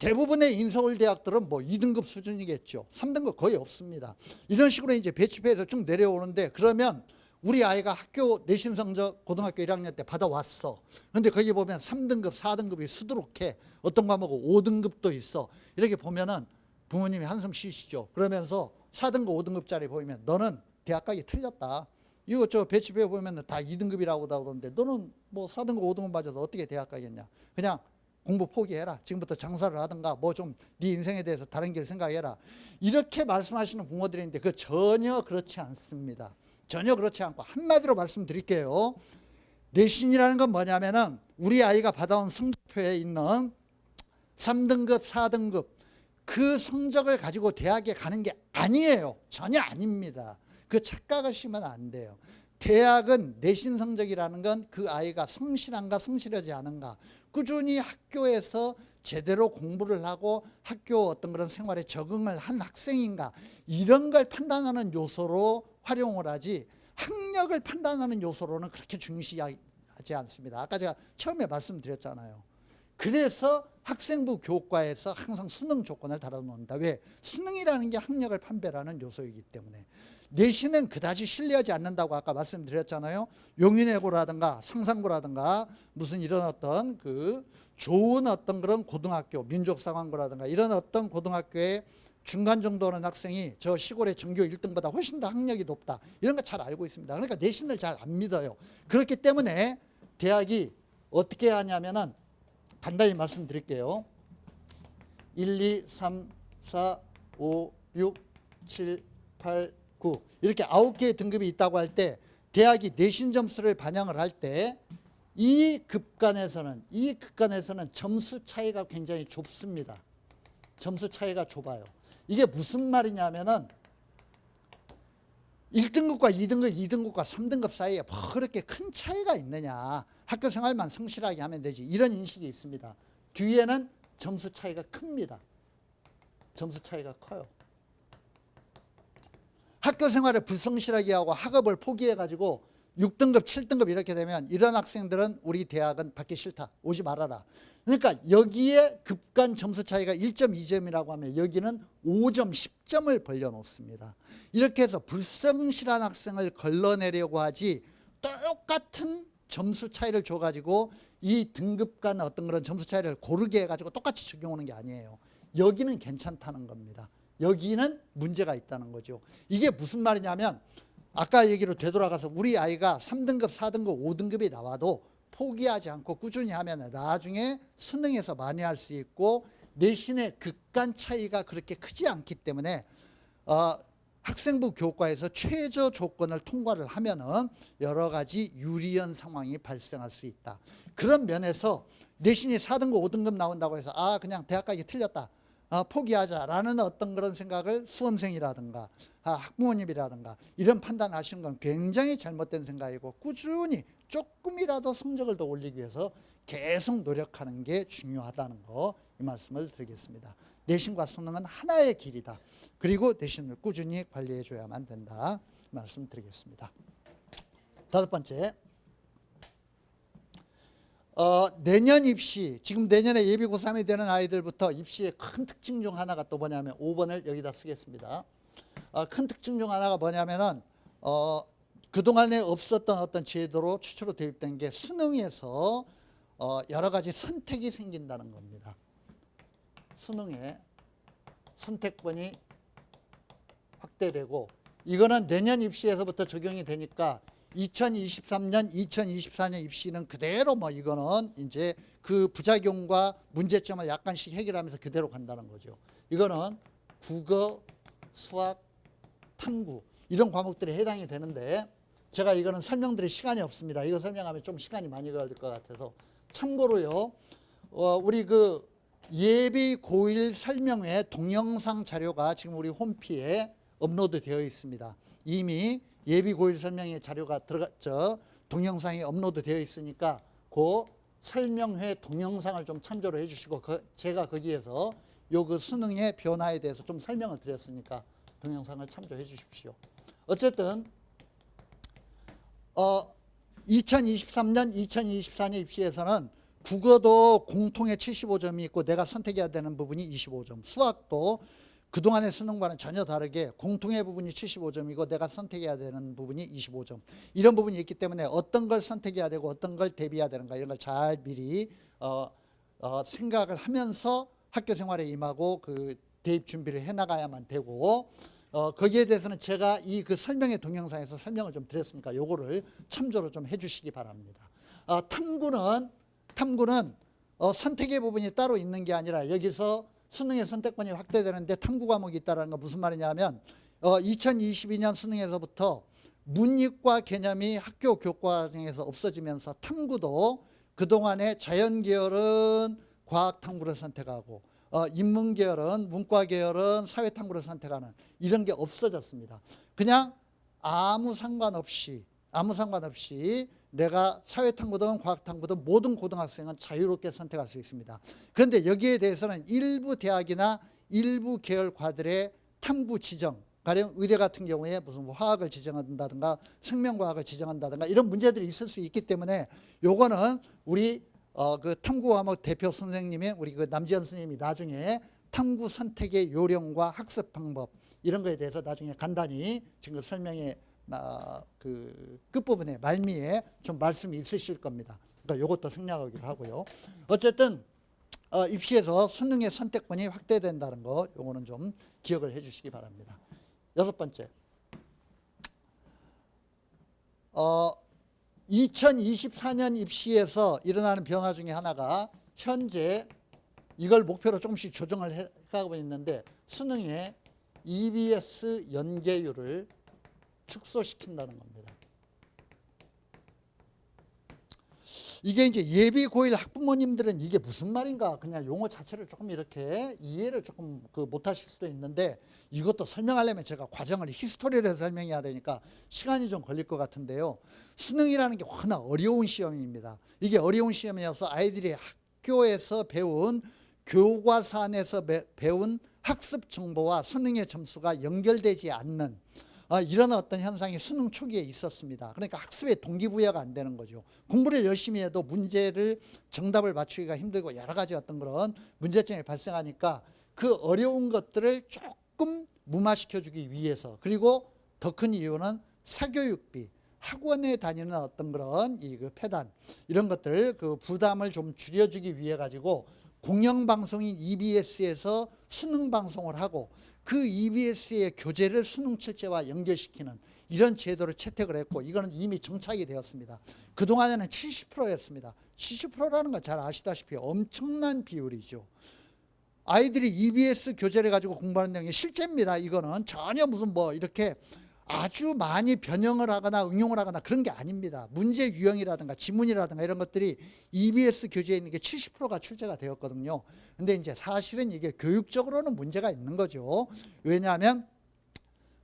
대부분의 인서울 대학들은 2등급 수준이겠죠. 3등급 거의 없습니다. 이런 식으로 이제 배치표에서 쭉 내려오는데, 그러면 우리 아이가 학교 내신 성적 고등학교 1학년 때 받아왔어. 그런데 거기 보면 3등급, 4등급이 수두룩해. 어떤 과목은 5등급도 있어. 이렇게 보면은 부모님이 한숨 쉬시죠. 그러면서 4등급, 5등급짜리 보이면 너는 대학 가기 틀렸다. 이거 배치표에 보면 다 2등급이라고 나오던데 너는 4등급, 5등급 맞아서 어떻게 대학 가겠냐. 그냥 공부 포기해라. 지금부터 장사를 하든가 좀 네 인생에 대해서 다른 길 생각해라. 이렇게 말씀하시는 부모들이 있는데 전혀 그렇지 않습니다. 전혀 그렇지 않고 한마디로 말씀드릴게요. 내신이라는 건 뭐냐면은 우리 아이가 받아온 성적표에 있는 3등급, 4등급 그 성적을 가지고 대학에 가는 게 아니에요. 전혀 아닙니다. 그 착각하시면 안 돼요. 대학은 내신 성적이라는 건 그 아이가 성실한가 성실하지 않은가, 꾸준히 학교에서 제대로 공부를 하고 학교 어떤 그런 생활에 적응을 한 학생인가, 이런 걸 판단하는 요소로 활용을 하지 학력을 판단하는 요소로는 그렇게 중시하지 않습니다. 아까 제가 처음에 말씀드렸잖아요. 그래서 학생부 교과에서 항상 수능 조건을 달아놓는다. 왜? 수능이라는 게 학력을 판별하는 요소이기 때문에. 내신은 그다지 신뢰하지 않는다고 아까 말씀드렸잖아요. 용인외고라든가 상산고라든가 무슨 이런 어떤 좋은 어떤 그런 고등학교, 민족상황고라든가 이런 어떤 고등학교에 중간 정도 하는 학생이 저 시골의 전교 1등보다 훨씬 더 학력이 높다, 이런 거 잘 알고 있습니다. 그러니까 내신을 잘 안 믿어요. 그렇기 때문에 대학이 어떻게 하냐면은 간단히 말씀드릴게요. 1, 2, 3, 4, 5, 6, 7, 8, 9 이렇게 9개의 등급이 있다고 할 때 대학이 내신 점수를 반영을 할 때 이 급간에서는 점수 차이가 굉장히 좁습니다. 점수 차이가 좁아요. 이게 무슨 말이냐면은 1등급과 2등급, 2등급과 3등급 사이에 뭐 그렇게 큰 차이가 있느냐. 학교 생활만 성실하게 하면 되지. 이런 인식이 있습니다. 뒤에는 점수 차이가 큽니다. 점수 차이가 커요. 학교 생활을 불성실하게 하고 학업을 포기해가지고 6등급, 7등급 이렇게 되면 이런 학생들은 우리 대학은 받기 싫다. 오지 말아라. 그러니까 여기에 급간 점수 차이가 1.2점이라고 하면 여기는 5점, 10점을 벌려놓습니다. 이렇게 해서 불성실한 학생을 걸러내려고 하지 똑같은 점수 차이를 줘가지고 이 등급 간 어떤 그런 점수 차이를 고르게 해가지고 똑같이 적용하는 게 아니에요. 여기는 괜찮다는 겁니다. 여기는 문제가 있다는 거죠. 이게 무슨 말이냐면 아까 얘기로 되돌아가서 우리 아이가 3등급, 4등급, 5등급이 나와도 포기하지 않고 꾸준히 하면 나중에 수능에서 많이 할 수 있고 내신의 극간 차이가 그렇게 크지 않기 때문에 학생부 교과에서 최저 조건을 통과를 하면은 여러 가지 유리한 상황이 발생할 수 있다. 그런 면에서 내신이 4등급, 5등급 나온다고 해서 그냥 대학 가기 틀렸다. 포기하자라는 어떤 그런 생각을 수험생이라든가 학부모님이라든가 이런 판단하시는 건 굉장히 잘못된 생각이고 꾸준히 조금이라도 성적을 더 올리기 위해서 계속 노력하는 게 중요하다는 거 이 말씀을 드리겠습니다. 내신과 수능은 하나의 길이다. 그리고 내신을 꾸준히 관리해 줘야만 된다. 말씀드리겠습니다. 다섯 번째, 내년 입시, 지금 내년에 예비 고3이 되는 아이들부터 입시의 큰 특징 중 하나가 또 뭐냐면 5번을 여기다 쓰겠습니다. 큰 특징 중 하나가 뭐냐면은 그동안에 없었던 어떤 제도로 최초로 도입된 게 수능에서 여러 가지 선택이 생긴다는 겁니다. 수능에 선택권이 확대되고 이거는 내년 입시에서부터 적용이 되니까 2023년, 2024년 입시는 그대로 이거는 이제 그 부작용과 문제점을 약간씩 해결하면서 그대로 간다는 거죠. 이거는 국어, 수학, 탐구 이런 과목들이 해당이 되는데 제가 이거는 설명드릴 시간이 없습니다. 이거 설명하면 좀 시간이 많이 걸릴 것 같아서 참고로요. 우리 그 예비 고1 설명회 동영상 자료가 지금 우리 홈피에 업로드 되어 있습니다. 이미 예비 고1 설명회 자료가 동영상이 업로드 되어 있으니까 그 설명회 동영상을 좀 참조를 해 주시고 제가 거기에서 요 그 수능의 변화에 대해서 좀 설명을 드렸으니까 동영상을 참조해 주십시오. 어쨌든 2023년, 2024년 입시에서는 국어도 공통의 75점이 있고 내가 선택해야 되는 부분이 25점. 수학도 그동안의 수능과는 전혀 다르게 공통의 부분이 75점이고 내가 선택해야 되는 부분이 25점. 이런 부분이 있기 때문에 어떤 걸 선택해야 되고 어떤 걸 대비해야 되는가 이런 걸 잘 미리 생각을 하면서 학교 생활에 임하고 그 대입 준비를 해나가야만 되고 거기에 대해서는 제가 이 그 설명의 동영상에서 설명을 좀 드렸으니까 요거를 참조를 좀 해주시기 바랍니다. 탐구는 선택의 부분이 따로 있는 게 아니라 여기서 수능의 선택권이 확대되는데 탐구 과목이 있다는 건 무슨 말이냐면 2022년 수능에서부터 문이과 개념이 학교 교과정에서 없어지면서 탐구도 그동안에 자연계열은 과학탐구를 선택하고 인문계열은 문과계열은 사회탐구를 선택하는 이런 게 없어졌습니다. 그냥 아무 상관없이 내가 사회탐구든 과학탐구든 모든 고등학생은 자유롭게 선택할 수 있습니다. 그런데 여기에 대해서는 일부 대학이나 일부 계열과들의 탐구 지정, 가령 의대 같은 경우에 무슨 화학을 지정한다든가 생명과학을 지정한다든가 이런 문제들이 있을 수 있기 때문에 요거는 우리 그 탐구 과목 대표 선생님이 우리 그 남지현 선생님이 나중에 탐구 선택의 요령과 학습 방법 이런 거에 대해서 나중에 간단히 지금 설명에 그 끝부분에 말미에 좀 말씀이 있으실 겁니다. 그러니까 이것도 생략하기로 하고요. 어쨌든 입시에서 수능의 선택권이 확대된다는 거 요거는 좀 기억을 해 주시기 바랍니다. 여섯 번째, 2024년 입시에서 일어나는 변화 중에 하나가 현재 이걸 목표로 조금씩 조정을 해가고 있는데 수능의 EBS 연계율을 축소시킨다는 겁니다. 이게 이제 예비 고1 학부모님들은 이게 무슨 말인가 그냥 용어 자체를 조금 이렇게 이해를 조금 못하실 수도 있는데 이것도 설명하려면 제가 과정을 히스토리를 해서 설명해야 되니까 시간이 좀 걸릴 것 같은데요. 수능이라는 게 워낙 어려운 시험입니다. 이게 어려운 시험이어서 아이들이 학교에서 배운 교과서 안에서 배운 학습 정보와 수능의 점수가 연결되지 않는 이런 어떤 현상이 수능 초기에 있었습니다. 그러니까 학습의 동기부여가 안 되는 거죠. 공부를 열심히 해도 문제를 정답을 맞추기가 힘들고 여러 가지 어떤 그런 문제점이 발생하니까 그 어려운 것들을 조금 무마시켜주기 위해서, 그리고 더 큰 이유는 사교육비, 학원에 다니는 어떤 그런 폐단 이런 것들 부담을 좀 줄여주기 위해 가지고 공영방송인 EBS에서 수능 방송을 하고 그 EBS의 교재를 수능 출제와 연결시키는 이런 제도를 채택을 했고, 이거는 이미 정착이 되었습니다. 그동안에는 70%였습니다. 70%라는 건 잘 아시다시피 엄청난 비율이죠. 아이들이 EBS 교재를 가지고 공부하는 내용이 실제입니다. 이거는 전혀 무슨 이렇게 아주 많이 변형을 하거나 응용을 하거나 그런 게 아닙니다. 문제 유형이라든가 지문이라든가 이런 것들이 EBS 교재에 있는 게 70%가 출제가 되었거든요. 근데 이제 사실은 이게 교육적으로는 문제가 있는 거죠. 왜냐하면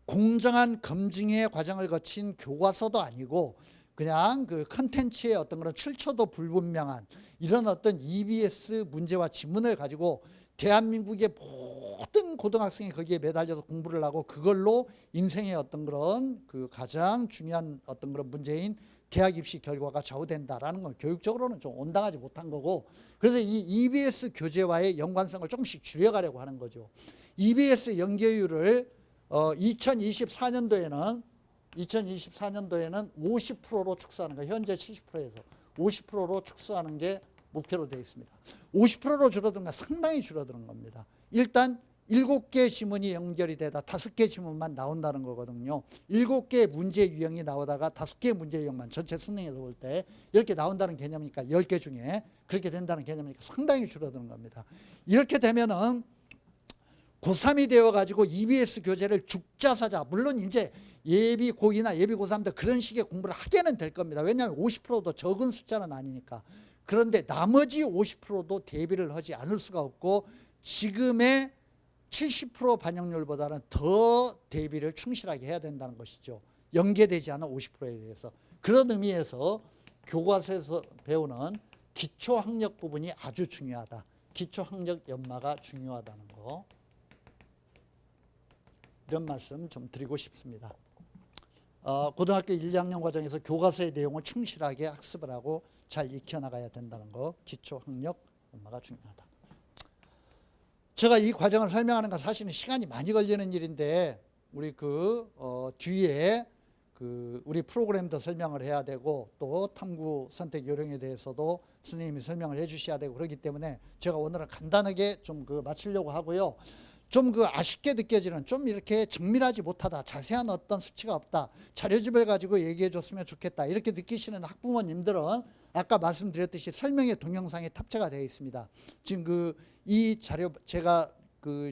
공정한 검증의 과정을 거친 교과서도 아니고 그냥 컨텐츠의 어떤 그런 출처도 불분명한 이런 어떤 EBS 문제와 지문을 가지고 대한민국의 모든 고등학생이 거기에 매달려서 공부를 하고 그걸로 인생의 어떤 그런 가장 중요한 어떤 그런 문제인 대학 입시 결과가 좌우된다라는 건 교육적으로는 좀 온당하지 못한 거고, 그래서 이 EBS 교재와의 연관성을 조금씩 줄여가려고 하는 거죠. EBS 연계율을 2024년도에는 50%로 축소하는 거, 현재 70%에서 50%로 축소하는 게 목표로 되어 있습니다. 50%로 줄어든 건 상당히 줄어드는 겁니다. 일단 7개 지문이 연결이 되다 5개 지문만 나온다는 거거든요. 7개 문제 유형이 나오다가 5개 문제 유형만 전체 수능에서 볼 때 이렇게 나온다는 개념이니까 10개 중에 그렇게 된다는 개념이니까 상당히 줄어드는 겁니다. 이렇게 되면은 고3이 되어가지고 EBS 교재를 죽자사자, 물론 이제 예비 고2나 예비 고3도 그런 식의 공부를 하게는 될 겁니다. 왜냐하면 50%도 적은 숫자는 아니니까. 그런데 나머지 50%도 대비를 하지 않을 수가 없고 지금의 70% 반영률보다는 더 대비를 충실하게 해야 된다는 것이죠. 연계되지 않은 50%에 대해서. 그런 의미에서 교과서에서 배우는 기초학력 부분이 아주 중요하다. 기초학력 연마가 중요하다는 거. 이런 말씀 좀 드리고 싶습니다. 고등학교 1, 2학년 과정에서 교과서의 내용을 충실하게 학습을 하고 잘 익혀나가야 된다는 거, 기초학력 연마가 중요하다. 제가 이 과정을 설명하는 건 사실은 시간이 많이 걸리는 일인데 우리 뒤에 우리 프로그램도 설명을 해야 되고 또 탐구 선택 요령에 대해서도 선생님이 설명을 해 주셔야 되고 그렇기 때문에 제가 오늘은 간단하게 좀 마치려고 하고요. 좀 아쉽게 느껴지는, 좀 이렇게 정밀하지 못하다, 자세한 어떤 수치가 없다, 자료집을 가지고 얘기해 줬으면 좋겠다 이렇게 느끼시는 학부모님들은 아까 말씀드렸듯이 설명의 동영상이 탑재가 되어 있습니다. 지금 이 자료 제가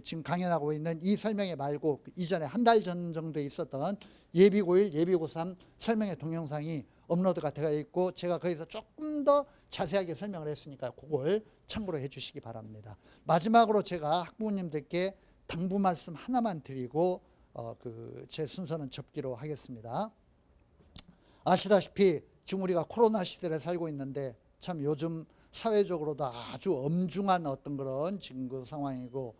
지금 강연하고 있는 이 설명회 말고 이전에 한 달 전 정도에 있었던 예비 고1, 예비 고3 설명회 동영상이 업로드가 되어 있고 제가 거기서 조금 더 자세하게 설명을 했으니까 그걸 참고로 해 주시기 바랍니다. 마지막으로 제가 학부모님들께 당부 말씀 하나만 드리고 제 순서는 접기로 하겠습니다. 아시다시피 지금 우리가 코로나 시대를 살고 있는데 참 요즘 사회적으로도 아주 엄중한 어떤 그런 지금 상황이고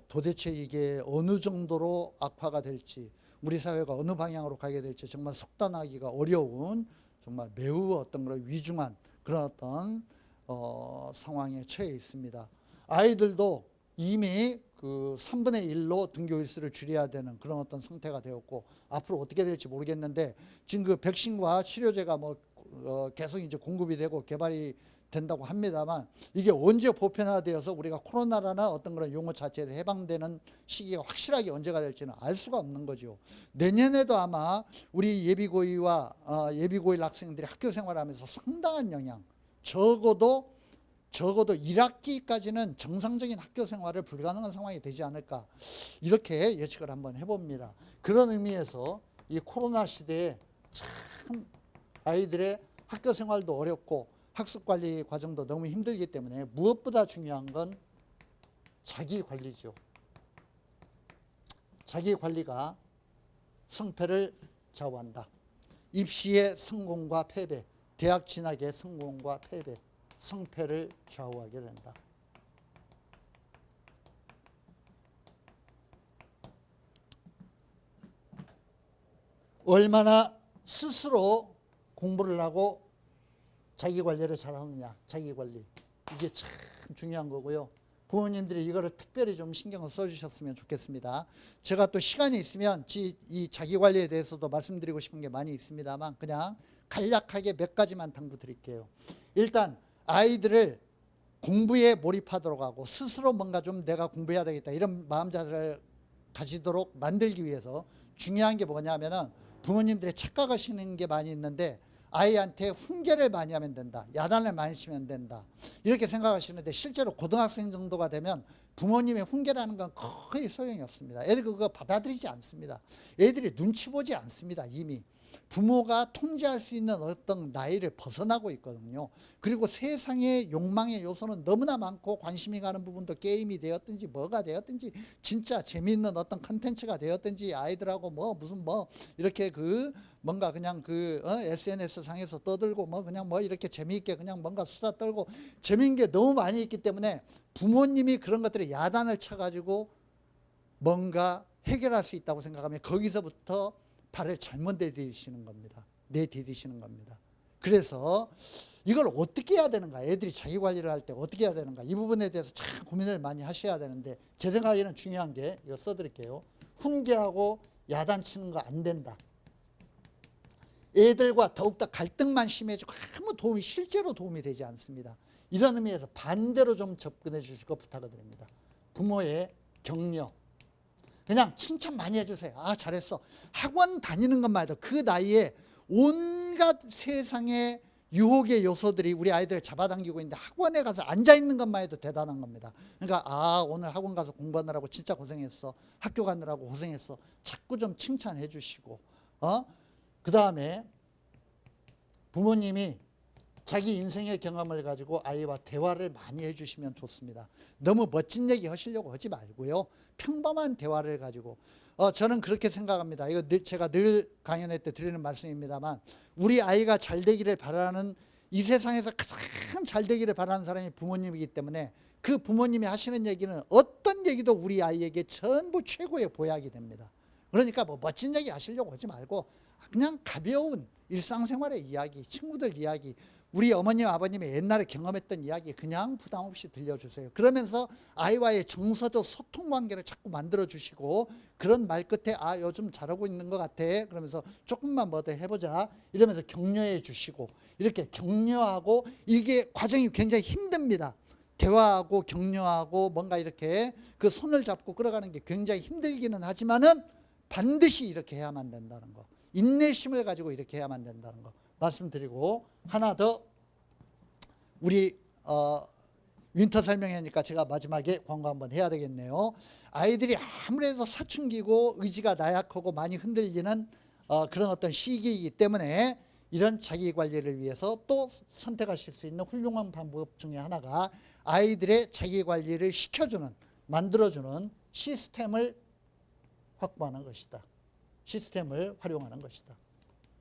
도대체 이게 어느 정도로 악화가 될지, 우리 사회가 어느 방향으로 가게 될지 정말 속단하기가 어려운, 정말 매우 어떤 그런 위중한 그런 어떤 상황에 처해 있습니다. 아이들도 이미 3분의 1로 등교 일수를 줄여야 되는 그런 어떤 상태가 되었고 앞으로 어떻게 될지 모르겠는데 지금 백신과 치료제가 계속 이제 공급이 되고 개발이 된다고 합니다만 이게 언제 보편화되어서 우리가 코로나라는 어떤 그런 용어 자체에서 해방되는 시기가 확실하게 언제가 될지는 알 수가 없는 거죠. 내년에도 아마 우리 예비고이와 예비고일 학생들이 학교 생활하면서 상당한 영향, 적어도 1학기까지는 정상적인 학교 생활을 불가능한 상황이 되지 않을까, 이렇게 예측을 한번 해봅니다. 그런 의미에서 이 코로나 시대에 참 아이들의 학교 생활도 어렵고 학습관리 과정도 너무 힘들기 때문에 무엇보다 중요한 건 자기관리죠. 자기관리가 성패를 좌우한다. 입시의 성공과 패배, 대학 진학의 성공과 패배, 성패를 좌우하게 된다. 얼마나 스스로 공부를 하고 자기관리를 잘하느냐, 자기관리. 이게 참 중요한 거고요. 부모님들이 이거를 특별히 좀 신경을 써주셨으면 좋겠습니다. 제가 또 시간이 있으면 이 자기관리에 대해서도 말씀드리고 싶은 게 많이 있습니다만 그냥 간략하게 몇 가지만 당부드릴게요. 일단 아이들을 공부에 몰입하도록 하고 스스로 뭔가 좀 내가 공부해야 되겠다 이런 마음 자세를 가지도록 만들기 위해서 중요한 게 뭐냐면은 부모님들이 착각하시는 게 많이 있는데 아이한테 훈계를 많이 하면 된다, 야단을 많이 치면 된다, 이렇게 생각하시는데 실제로 고등학생 정도가 되면 부모님의 훈계라는 건 거의 소용이 없습니다. 애들이 그거 받아들이지 않습니다. 애들이 눈치 보지 않습니다. 이미 부모가 통제할 수 있는 어떤 나이를 벗어나고 있거든요. 그리고 세상의 욕망의 요소는 너무나 많고 관심이 가는 부분도 게임이 되었든지 뭐가 되었든지 진짜 재미있는 어떤 컨텐츠가 되었든지 아이들하고 무슨 이렇게 뭔가 그냥 SNS 상에서 떠들고 그냥 이렇게 재미있게 그냥 뭔가 수다 떨고 재미있는 게 너무 많이 있기 때문에 부모님이 그런 것들을 야단을 쳐가지고 뭔가 해결할 수 있다고 생각하면 거기서부터 발을 잘못 내디디시는 겁니다. 그래서 이걸 어떻게 해야 되는가, 애들이 자기관리를 할 때 어떻게 해야 되는가, 이 부분에 대해서 참 고민을 많이 하셔야 되는데 제 생각에는 중요한 게 이거 써드릴게요. 훈계하고 야단치는 거 안 된다. 애들과 더욱더 갈등만 심해지고 아무 실제로 도움이 되지 않습니다. 이런 의미에서 반대로 좀 접근해 주시고 부탁을 드립니다. 부모의 격려, 그냥 칭찬 많이 해주세요. 아, 잘했어. 학원 다니는 것만 해도 그 나이에 온갖 세상의 유혹의 요소들이 우리 아이들을 잡아당기고 있는데 학원에 가서 앉아있는 것만 해도 대단한 겁니다. 그러니까 오늘 학원 가서 공부하느라고 진짜 고생했어, 학교 가느라고 고생했어, 자꾸 좀 칭찬해 주시고 그 다음에 부모님이 자기 인생의 경험을 가지고 아이와 대화를 많이 해주시면 좋습니다. 너무 멋진 얘기 하시려고 하지 말고요. 평범한 대화를 가지고 저는 그렇게 생각합니다. 이거 제가 늘 강연회 때 드리는 말씀입니다만 우리 아이가 잘 되기를 바라는, 이 세상에서 가장 잘 되기를 바라는 사람이 부모님이기 때문에 그 부모님이 하시는 얘기는 어떤 얘기도 우리 아이에게 전부 최고의 보약이 됩니다. 그러니까 멋진 얘기 하시려고 하지 말고 그냥 가벼운 일상생활의 이야기, 친구들 이야기, 우리 어머님 아버님이 옛날에 경험했던 이야기 그냥 부담 없이 들려주세요. 그러면서 아이와의 정서적 소통 관계를 자꾸 만들어 주시고 그런 말 끝에 요즘 잘하고 있는 것 같아, 그러면서 조금만 더 해보자 이러면서 격려해 주시고, 이렇게 격려하고, 이게 과정이 굉장히 힘듭니다. 대화하고 격려하고 뭔가 이렇게 그 손을 잡고 끌어가는 게 굉장히 힘들기는 하지만은 반드시 이렇게 해야만 된다는 거, 인내심을 가지고 이렇게 해야만 된다는 거 말씀드리고, 하나 더 우리 윈터 설명회니까 제가 마지막에 광고 한번 해야 되겠네요. 아이들이 아무래도 사춘기고 의지가 나약하고 많이 흔들리는 그런 어떤 시기이기 때문에 이런 자기관리를 위해서 또 선택하실 수 있는 훌륭한 방법 중에 하나가 아이들의 자기관리를 시켜주는, 만들어주는 시스템을 확보하는 것이다. 시스템을 활용하는 것이다.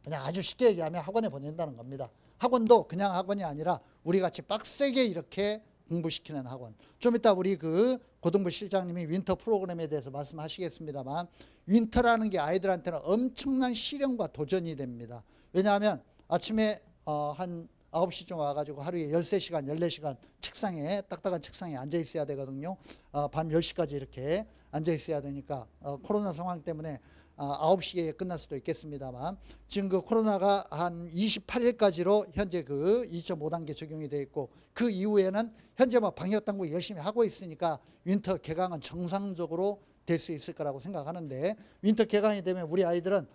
그냥 아주 쉽게 얘기하면 학원에 보낸다는 겁니다. 학원도 그냥 학원이 아니라 우리 같이 빡세게 이렇게 공부시키는 학원. 좀 이따 우리 고등부 실장님이 윈터 프로그램에 대해서 말씀하시겠습니다만, 윈터라는 게 아이들한테는 엄청난 시련과 도전이 됩니다. 왜냐하면 아침에 한 9시쯤 와가지고 하루에 13시간, 14시간 책상에, 딱딱한 책상에 앉아 있어야 되거든요. 밤 10시까지 이렇게 앉아 있어야 되니까 코로나 상황 때문에 9시에 끝날 수도 있겠습니다만 지금 그 코로나가 한 28일까지로 현재 그 2.5단계 적용이 되어 있고 그 이후에는 현재 뭐 방역 당국이 열심히 하고 있으니까 윈터 개강은 정상적으로 될 수 있을 거라고 생각하는데 윈터 개강이 되면 우리 아이들은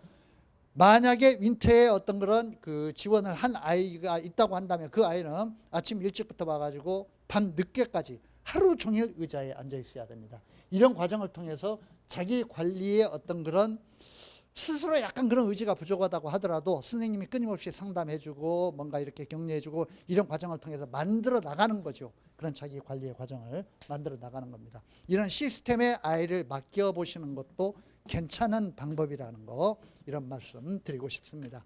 만약에 윈터에 어떤 그런 그 지원을 한 아이가 있다고 한다면 그 아이는 아침 일찍부터 와가지고 밤 늦게까지 하루 종일 의자에 앉아 있어야 됩니다. 이런 과정을 통해서 자기 관리의 어떤 그런 스스로 약간 그런 의지가 부족하다고 하더라도 선생님이 끊임없이 상담해주고 뭔가 이렇게 격려해주고 이런 과정을 통해서 만들어 나가는 거죠. 그런 자기 관리의 과정을 만들어 나가는 겁니다. 이런 시스템에 아이를 맡겨보시는 것도 괜찮은 방법이라는 거, 이런 말씀 드리고 싶습니다.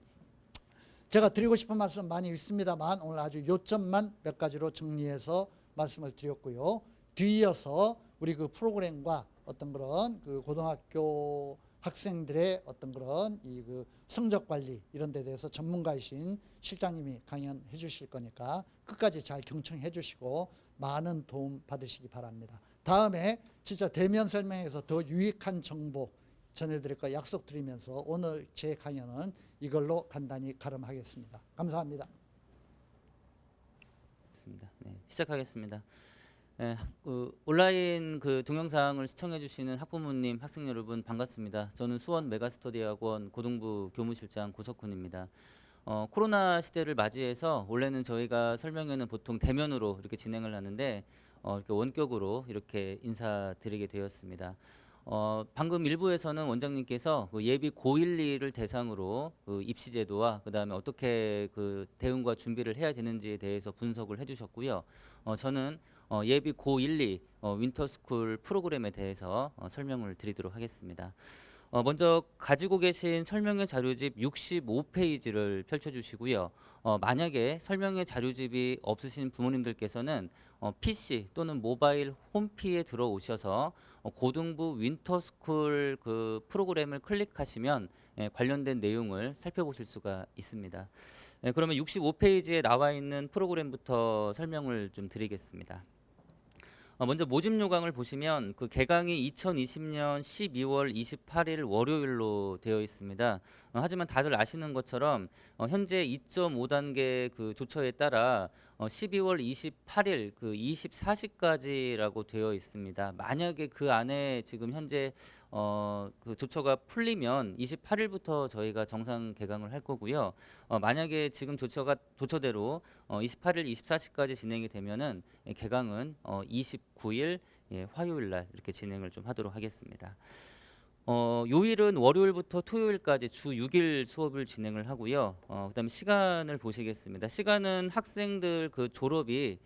제가 드리고 싶은 말씀 많이 있습니다만 오늘 아주 요점만 몇 가지로 정리해서 말씀을 드렸고요. 뒤이어서 우리 그 프로그램과 어떤 그런 그 고등학교 학생들의 어떤 그런 이 그 성적 관리 이런 데 대해서 전문가이신 실장님이 강연해 주실 거니까 끝까지 잘 경청해 주시고 많은 도움 받으시기 바랍니다. 다음에 진짜 대면 설명에서 더 유익한 정보 전해드릴 거 약속드리면서 오늘 제 강연은 이걸로 간단히 가름하겠습니다. 감사합니다. 네, 시작하겠습니다. 네, 온라인 그 동영상을 시청해주시는 학부모님, 학생 여러분 반갑습니다. 저는 수원 메가스터디학원 고등부 교무실장 고석훈입니다. 코로나 시대를 맞이해서 원래는 저희가 설명회는 보통 대면으로 이렇게 진행을 하는데 이렇게 원격으로 이렇게 인사드리게 되었습니다. 방금 일부에서는 원장님께서 그 예비 고1, 2를 대상으로 그 입시 제도와 그다음에 어떻게 그 대응과 준비를 해야 되는지에 대해서 분석을 해주셨고요. 저는 예비 고1, 2 윈터스쿨 프로그램에 대해서 설명을 드리도록 하겠습니다. 먼저 가지고 계신 설명회 자료집 65페이지를 펼쳐주시고요. 만약에 설명회 자료집이 없으신 부모님들께서는 PC 또는 모바일 홈피에 들어오셔서 고등부 윈터스쿨 그 프로그램을 클릭하시면 관련된 내용을 살펴보실 수가 있습니다. 그러면 65페이지에 나와 있는 프로그램부터 설명을 좀 드리겠습니다. 먼저 모집 요강을 보시면 그 개강이 2020년 12월 28일 월요일로 되어 있습니다. 하지만 다들 아시는 것처럼 현재 2.5단계 그 조처에 따라 12월 28일 그 24시까지라고 되어 있습니다. 만약에 그 안에 지금 현재 그 조처가 풀리면 28일부터 저희가 정상 개강을 할 거고요. 만약에 지금 조처대로 28일, 24시까지 진행이 되면은 개강은 29일 화요일 날 이렇게 진행을 좀 하도록 하겠습니다. 요일은 월요일부터 토요일까지 주 6일 수업을 진행을 하고요. 그다음에 시간을 보시겠습니다. 시간은 학생들 그 졸업이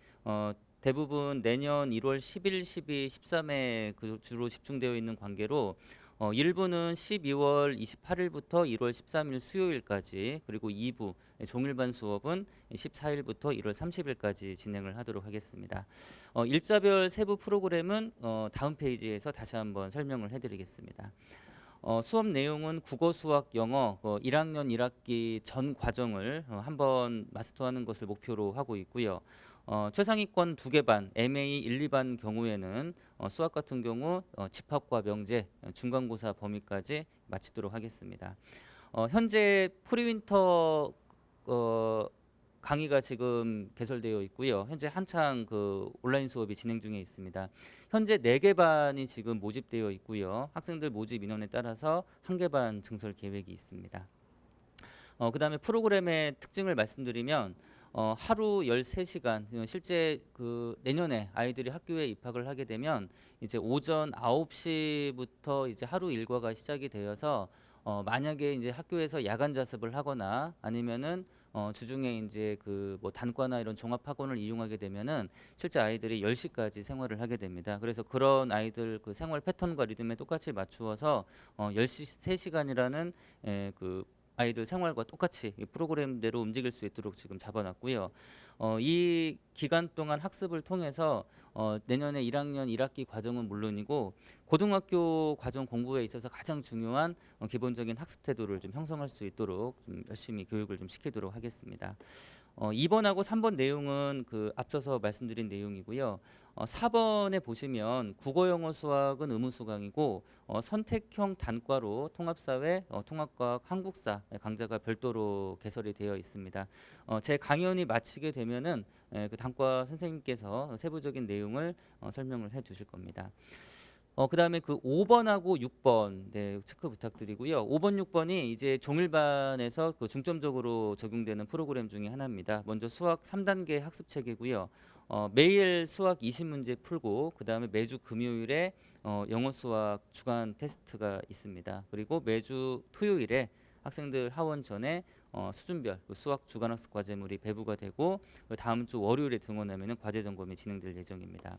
대부분 내년 1월 10일, 12, 13에 그 주로 집중되어 있는 관계로 1부는 12월 28일부터 1월 13일 수요일까지, 그리고 2부 종일반 수업은 14일부터 1월 30일까지 진행을 하도록 하겠습니다. 일자별 세부 프로그램은 다음 페이지에서 다시 한번 설명을 해드리겠습니다. 수업 내용은 국어, 수학, 영어 1학년 1학기 전 과정을 한번 마스터하는 것을 목표로 하고 있고요. 최상위권 2개 반, MA 1, 2반 경우에는 수학 같은 경우 집합과 명제, 중간고사 범위까지 마치도록 하겠습니다. 현재 프리윈터 강의가 지금 개설되어 있고요. 현재 한창 그 온라인 수업이 진행 중에 있습니다. 현재 4개 반이 지금 모집되어 있고요. 학생들 모집 인원에 따라서 1개 반 증설 계획이 있습니다. 그다음에 프로그램의 특징을 말씀드리면 하루 13시간, 실제 그 내년에 아이들이 학교에 입학을 하게 되면 이제 오전 9시부터 이제 하루 일과가 시작이 되어서 만약에 이제 학교에서 야간 자습을 하거나 아니면은 주중에 이제 그 뭐 단과나 이런 종합 학원을 이용하게 되면은 실제 아이들이 10시까지 생활을 하게 됩니다. 그래서 그런 아이들 그 생활 패턴과 리듬에 똑같이 맞추어서 10시 3시간이라는 그 아이들 생활과 똑같이 이 프로그램대로 움직일 수 있도록 지금 잡아놨고요. 이 기간 동안 학습을 통해서 내년에 1학년 1학기 과정은 물론이고 고등학교 과정 공부에 있어서 가장 중요한 기본적인 학습 태도를 좀 형성할 수 있도록 좀 열심히 교육을 좀 시키도록 하겠습니다. 2번하고 3번 내용은 그 앞서서 말씀드린 내용이고요. 4번에 보시면 국어, 영어, 수학은 의무 수강이고 선택형 단과로 통합사회, 통합과학, 한국사 강좌가 별도로 개설이 되어 있습니다. 제 강연이 마치게 되면은 그 단과 선생님께서 세부적인 내용을 설명을 해주실 겁니다. 그다음에 그 5번하고 6번 네, 체크 부탁드리고요. 5번, 6번이 이제 종일반에서 그 중점적으로 적용되는 프로그램 중에 하나입니다. 먼저 수학 3단계 학습 체계고요. 매일 수학 20문제 풀고 그다음에 매주 금요일에 영어 수학 주간 테스트가 있습니다. 그리고 매주 토요일에 학생들 하원 전에 수준별 그 수학 주간학습 과제물이 배부가 되고 그 다음 주 월요일에 등원하면 과제 점검이 진행될 예정입니다.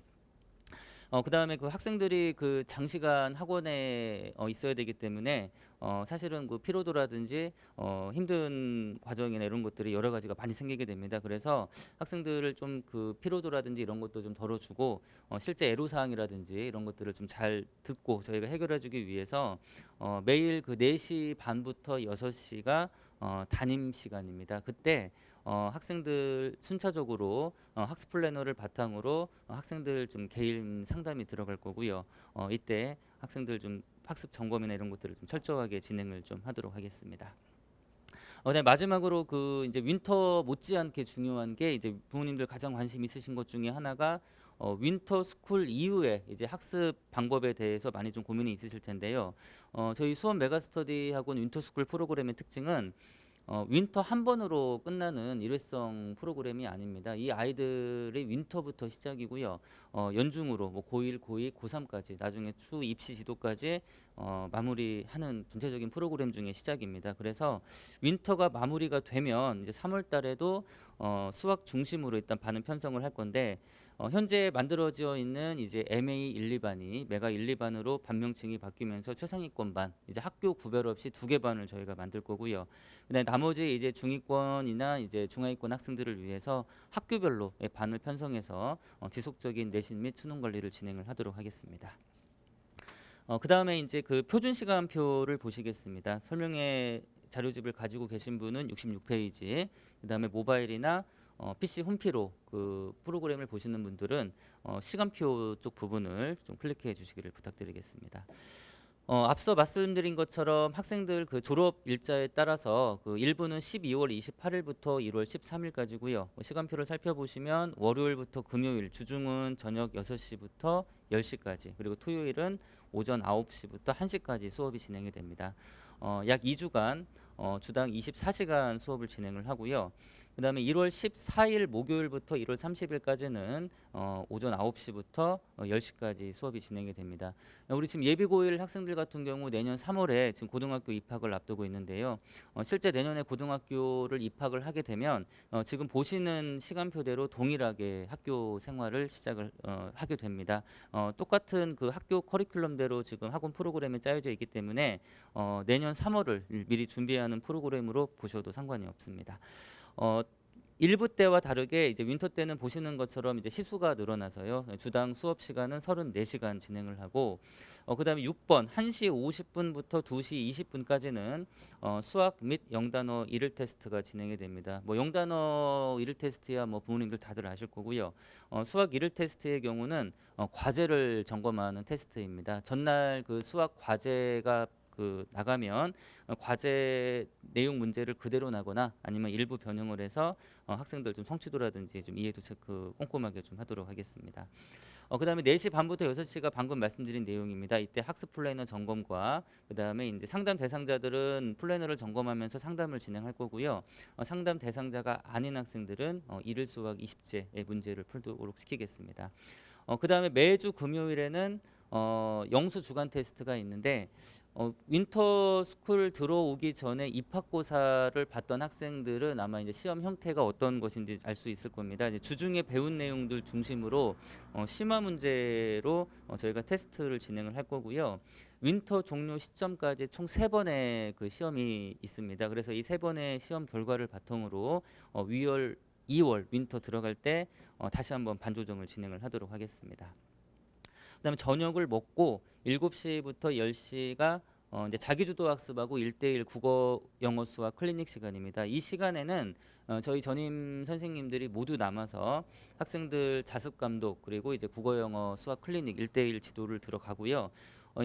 그다음에 그 학생들이 그 장시간 학원에 있어야 되기 때문에 사실은 그 피로도라든지 힘든 과정이나 이런 것들이 여러 가지가 많이 생기게 됩니다. 그래서 학생들을 좀 그 피로도라든지 이런 것도 좀 덜어주고 실제 애로 사항이라든지 이런 것들을 좀 잘 듣고 저희가 해결해주기 위해서 매일 그 4시 반부터 6시가 담임 시간입니다. 그때 학생들 순차적으로 학습 플래너를 바탕으로 학생들 좀 개인 상담이 들어갈 거고요. 이때 학생들 좀 학습 점검이나 이런 것들을 좀 철저하게 진행을 좀 하도록 하겠습니다. 네, 마지막으로 그 이제 윈터 못지않게 중요한 게 이제 부모님들 가장 관심 있으신 것 중에 하나가 윈터 스쿨 이후에 이제 학습 방법에 대해서 많이 좀 고민이 있으실 텐데요. 저희 수원 메가스터디 학원 윈터 스쿨 프로그램의 특징은 윈터 한 번으로 끝나는 일회성 프로그램이 아닙니다. 이 아이들의 윈터부터 시작이고요. 연중으로 뭐 고1, 고2, 고3까지 나중에 추 입시 지도까지 마무리하는 전체적인 프로그램 중에 시작입니다. 그래서 윈터가 마무리가 되면 이제 3월 달에도 수학 중심으로 일단 반은 편성을 할 건데 현재 만들어져 있는 이제 MA 1, 2반이 메가 1, 2반으로 반명칭이 바뀌면서 최상위권 반 이제 학교 구별 없이 2개 반을 저희가 만들 거고요. 그다음에 나머지 이제 중위권이나 이제 중하위권 학생들을 위해서 학교별로 반을 편성해서 지속적인 내신 및 수능 관리를 진행을 하도록 하겠습니다. 그다음에 이제 그 표준 시간표를 보시겠습니다. 설명회 자료집을 가지고 계신 분은 66페이지. 그다음에 모바일이나 PC 홈피로 그 프로그램을 보시는 분들은 시간표 쪽 부분을 좀 클릭해 주시기를 부탁드리겠습니다. 앞서 말씀드린 것처럼 학생들 그 졸업 일자에 따라서 그 일부는 12월 28일부터 1월 13일까지고요. 시간표를 살펴보시면 월요일부터 금요일 주중은 저녁 6시부터 10시까지 그리고 토요일은 오전 9시부터 1시까지 수업이 진행이 됩니다. 약 2주간 주당 24시간 수업을 진행을 하고요. 그다음에 1월 14일 목요일부터 1월 30일까지는 오전 9시부터 10시까지 수업이 진행이 됩니다. 우리 지금 예비고1 학생들 같은 경우 내년 3월에 지금 고등학교 입학을 앞두고 있는데요. 실제 내년에 고등학교를 입학을 하게 되면 지금 보시는 시간표대로 동일하게 학교 생활을 시작을 하게 됩니다. 똑같은 그 학교 커리큘럼대로 지금 학원 프로그램이 짜여져 있기 때문에 내년 3월을 미리 준비하는 프로그램으로 보셔도 상관이 없습니다. 1부 때와 다르게 이제 윈터 때는 보시는 것처럼 이제 시수가 늘어나서요. 주당 수업 시간은 34시간 진행을 하고 그다음에 6번 1시 50분부터 2시 20분까지는 수학 및 영단어 1일 테스트가 진행이 됩니다. 뭐 영단어 1일 테스트야 뭐 부모님들 다들 아실 거고요. 수학 1일 테스트의 경우는 과제를 점검하는 테스트입니다. 전날 그 수학 과제가 그 나가면 과제 내용 문제를 그대로 나거나 아니면 일부 변형을 해서 학생들 좀 성취도라든지 좀 이해도 체크 꼼꼼하게 좀 하도록 하겠습니다. 그다음에 4시 반부터 6시가 방금 말씀드린 내용입니다. 이때 학습 플래너 점검과 그다음에 이제 상담 대상자들은 플래너를 점검하면서 상담을 진행할 거고요. 상담 대상자가 아닌 학생들은 1일 수학 20제의 문제를 풀도록 시키겠습니다. 그다음에 매주 금요일에는 영수 주간 테스트가 있는데 윈터 스쿨 들어오기 전에 입학고사를 봤던 학생들은 아마 이제 시험 형태가 어떤 것인지 알 수 있을 겁니다. 이제 주중에 배운 내용들 중심으로 심화 문제로 저희가 테스트를 진행을 할 거고요. 윈터 종료 시점까지 총 3번의 그 시험이 있습니다. 그래서 이 3번의 시험 결과를 바탕으로 2월 윈터 들어갈 때 다시 한번 반조정을 진행을 하도록 하겠습니다. 그다음에 저녁을 먹고 7시부터 10시가 이제 자기주도 학습하고 1대1 국어, 영어, 수학 클리닉 시간입니다. 이 시간에는 저희 전임 선생님들이 모두 남아서 학생들 자습 감독 그리고 이제 국어 영어 수학 클리닉 1대1 지도를 들어가고요.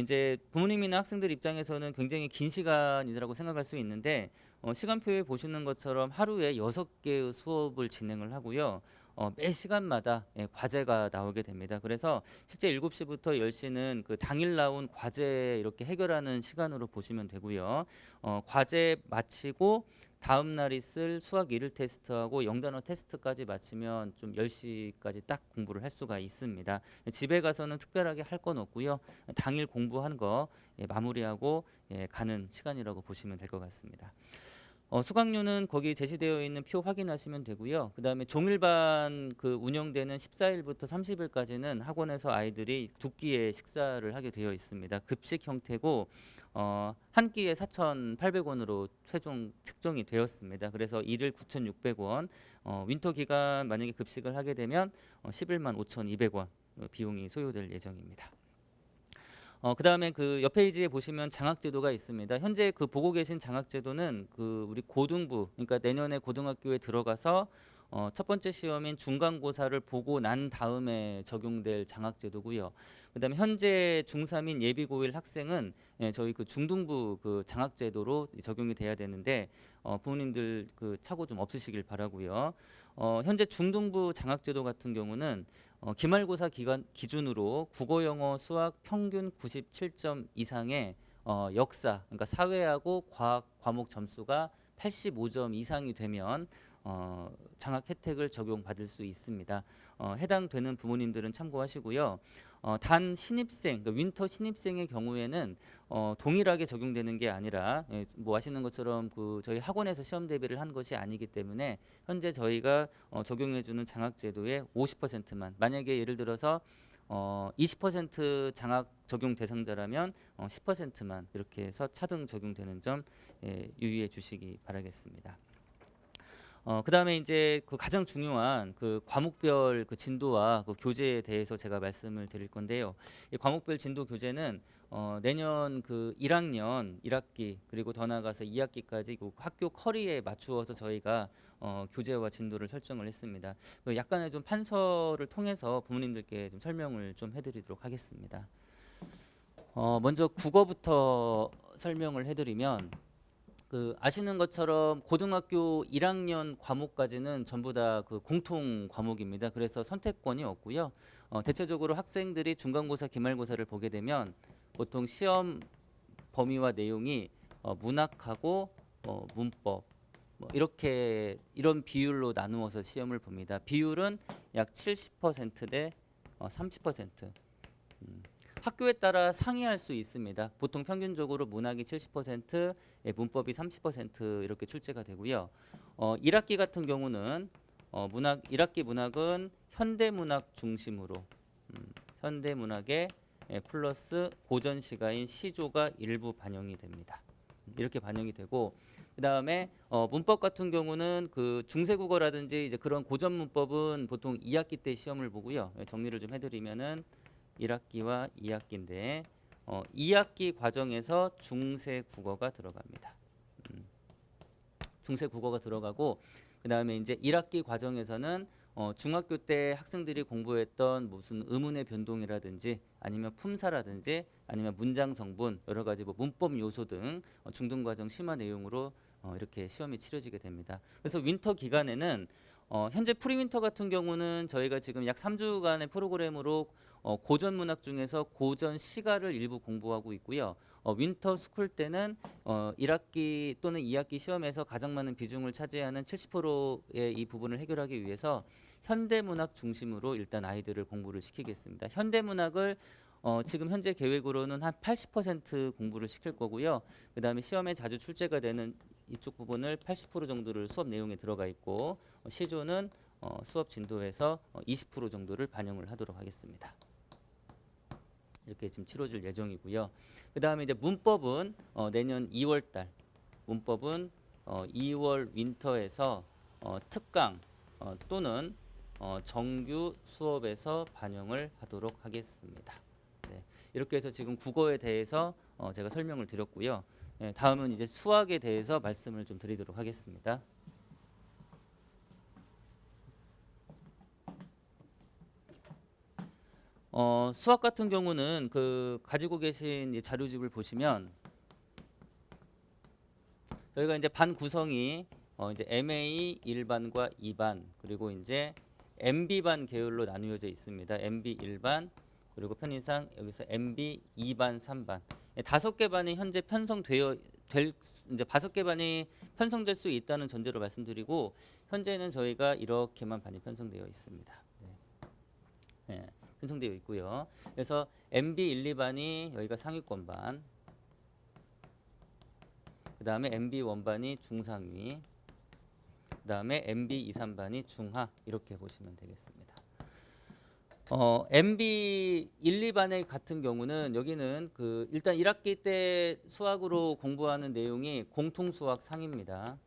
이제 부모님이나 학생들 입장에서는 굉장히 긴 시간이라고 생각할 수 있는데 시간표에 보시는 것처럼 하루에 6개의 수업을 진행을 하고요. 매 시간마다 과제가 나오게 됩니다. 그래서 실제 7시부터 10시는 그 당일 나온 과제 이렇게 해결하는 시간으로 보시면 되고요. 과제 마치고 다음 날 있을 수학 1일 테스트하고 영단어 테스트까지 마치면 좀 10시까지 딱 공부를 할 수가 있습니다. 집에 가서는 특별하게 할 건 없고요. 당일 공부한 거 마무리하고 가는 시간이라고 보시면 될 것 같습니다. 수강료는 거기 제시되어 있는 표 확인하시면 되고요. 그다음에 종일반 그 운영되는 14일부터 30일까지는 학원에서 아이들이 두 끼의 식사를 하게 되어 있습니다. 급식 형태고 한 끼에 4,800원으로 최종 책정이 되었습니다. 그래서 일일 9,600원, 윈터 기간 만약에 급식을 하게 되면 11만 5,200원 비용이 소요될 예정입니다. 그다음에 그 옆 페이지에 보시면 장학제도가 있습니다. 현재 그 보고 계신 장학제도는 그 우리 고등부, 그러니까 내년에 고등학교에 들어가서 첫 번째 시험인 중간고사를 보고 난 다음에 적용될 장학제도고요. 그다음에 현재 중3인 예비고1 학생은 저희 그 중등부 그 장학제도로 적용이 돼야 되는데 부모님들 그 착오 좀 없으시길 바라고요. 현재 중등부 장학제도 같은 경우는 기말고사 기준으로 국어, 영어, 수학 평균 97점 이상의 역사, 그러니까 사회하고 과학 과목 점수가 85점 이상이 되면 장학 혜택을 적용받을 수 있습니다. 해당되는 부모님들은 참고하시고요. 단 신입생, 그러니까 윈터 신입생의 경우에는 동일하게 적용되는 게 아니라 뭐 아시는 것처럼 그 저희 학원에서 시험 대비를 한 것이 아니기 때문에 현재 저희가 적용해주는 장학제도의 50%만, 만약에 예를 들어서 20% 장학 적용 대상자라면 10%만 이렇게 해서 차등 적용되는 점 유의해 주시기 바라겠습니다. 그다음에 이제 그 가장 중요한 그 과목별 그 진도와 그 교재에 대해서 제가 말씀을 드릴 건데요. 이 과목별 진도 교재는 내년 그 1학년 1학기 그리고 더 나아가서 2학기까지 그 학교 커리에 맞추어서 저희가 교재와 진도를 설정을 했습니다. 그 약간의 좀 판서를 통해서 부모님들께 좀 설명을 좀 해드리도록 하겠습니다. 먼저 국어부터 설명을 해드리면. 그 아시는 것처럼 고등학교 1학년 과목까지는 전부 다 그 공통 과목입니다. 그래서 선택권이 없고요. 대체적으로 학생들이 중간고사, 기말고사를 보게 되면 보통 시험 범위와 내용이 문학하고 문법 이렇게 이런 비율로 나누어서 시험을 봅니다. 비율은 약 70%대 30%. 학교에 따라 상이할 수 있습니다. 보통 평균적으로 문학이 70%, 문법이 30% 이렇게 출제가 되고요. 1학기 같은 경우는 문학 1학기 문학은 현대문학 중심으로 현대문학에 플러스 고전 시가인 시조가 일부 반영이 됩니다. 이렇게 반영이 되고 그다음에 문법 같은 경우는 그 중세국어라든지 이제 그런 고전 문법은 보통 2학기 때 시험을 보고요. 정리를 좀 해드리면은 1학기와 2학기인데 2학기 과정에서 중세 국어가 들어갑니다. 중세 국어가 들어가고 그다음에 이제 1학기 과정에서는 중학교 때 학생들이 공부했던 무슨 의문의 변동이라든지 아니면 품사라든지 아니면 문장 성분 여러 가지 뭐 문법 요소 등 중등 과정 심화 내용으로 이렇게 시험이 치러지게 됩니다. 그래서 윈터 기간에는 현재 프리윈터 같은 경우는 저희가 지금 약 3주간의 프로그램으로 고전 문학 중에서 고전 시가를 일부 공부하고 있고요. 윈터 스쿨 때는 1학기 또는 2학기 시험에서 가장 많은 비중을 차지하는 70%의 이 부분을 해결하기 위해서 현대문학 중심으로 일단 아이들을 공부를 시키겠습니다. 현대문학을 지금 현재 계획으로는 한 80% 공부를 시킬 거고요. 그 다음에 시험에 자주 출제가 되는 이쪽 부분을 80% 정도를 수업 내용에 들어가 있고 시조는 수업 진도에서 20% 정도를 반영을 하도록 하겠습니다. 이렇게 지금 치러질 예정이고요. 그 다음에 이제 문법은 내년 2월달 문법은 2월 윈터에서 특강 또는 정규 수업에서 반영을 하도록 하겠습니다. 네, 이렇게 해서 지금 국어에 대해서 제가 설명을 드렸고요. 다음은 이제 수학에 대해서 말씀을 좀 드리도록 하겠습니다. 수학 같은 경우는 그 가지고 계신 이 자료집을 보시면 저희가 이제 반 구성이 이제 MA 1반과 2반 그리고 이제 MB반 계열로 나누어져 있습니다. MB 1반 그리고 편의상 여기서 MB 2반 3반 5개 반이 현재 편성되어 될 이제 5개 반이 편성될 수 있다는 전제로 말씀드리고 현재는 저희가 이렇게만 반이 편성되어 있습니다. 네, 편성되어 있고요. 그래서 MB 1, 2반이 여기가 상위권 반, 그 다음에 MB 1반이 중상위, 그 다음에 MB 2, 3반이 중하 이렇게 보시면 되겠습니다. MB 1, 2반의 같은 경우는 여기는 그 일단 1학기 때 수학으로 공부하는 내용이 공통수학 상입니다.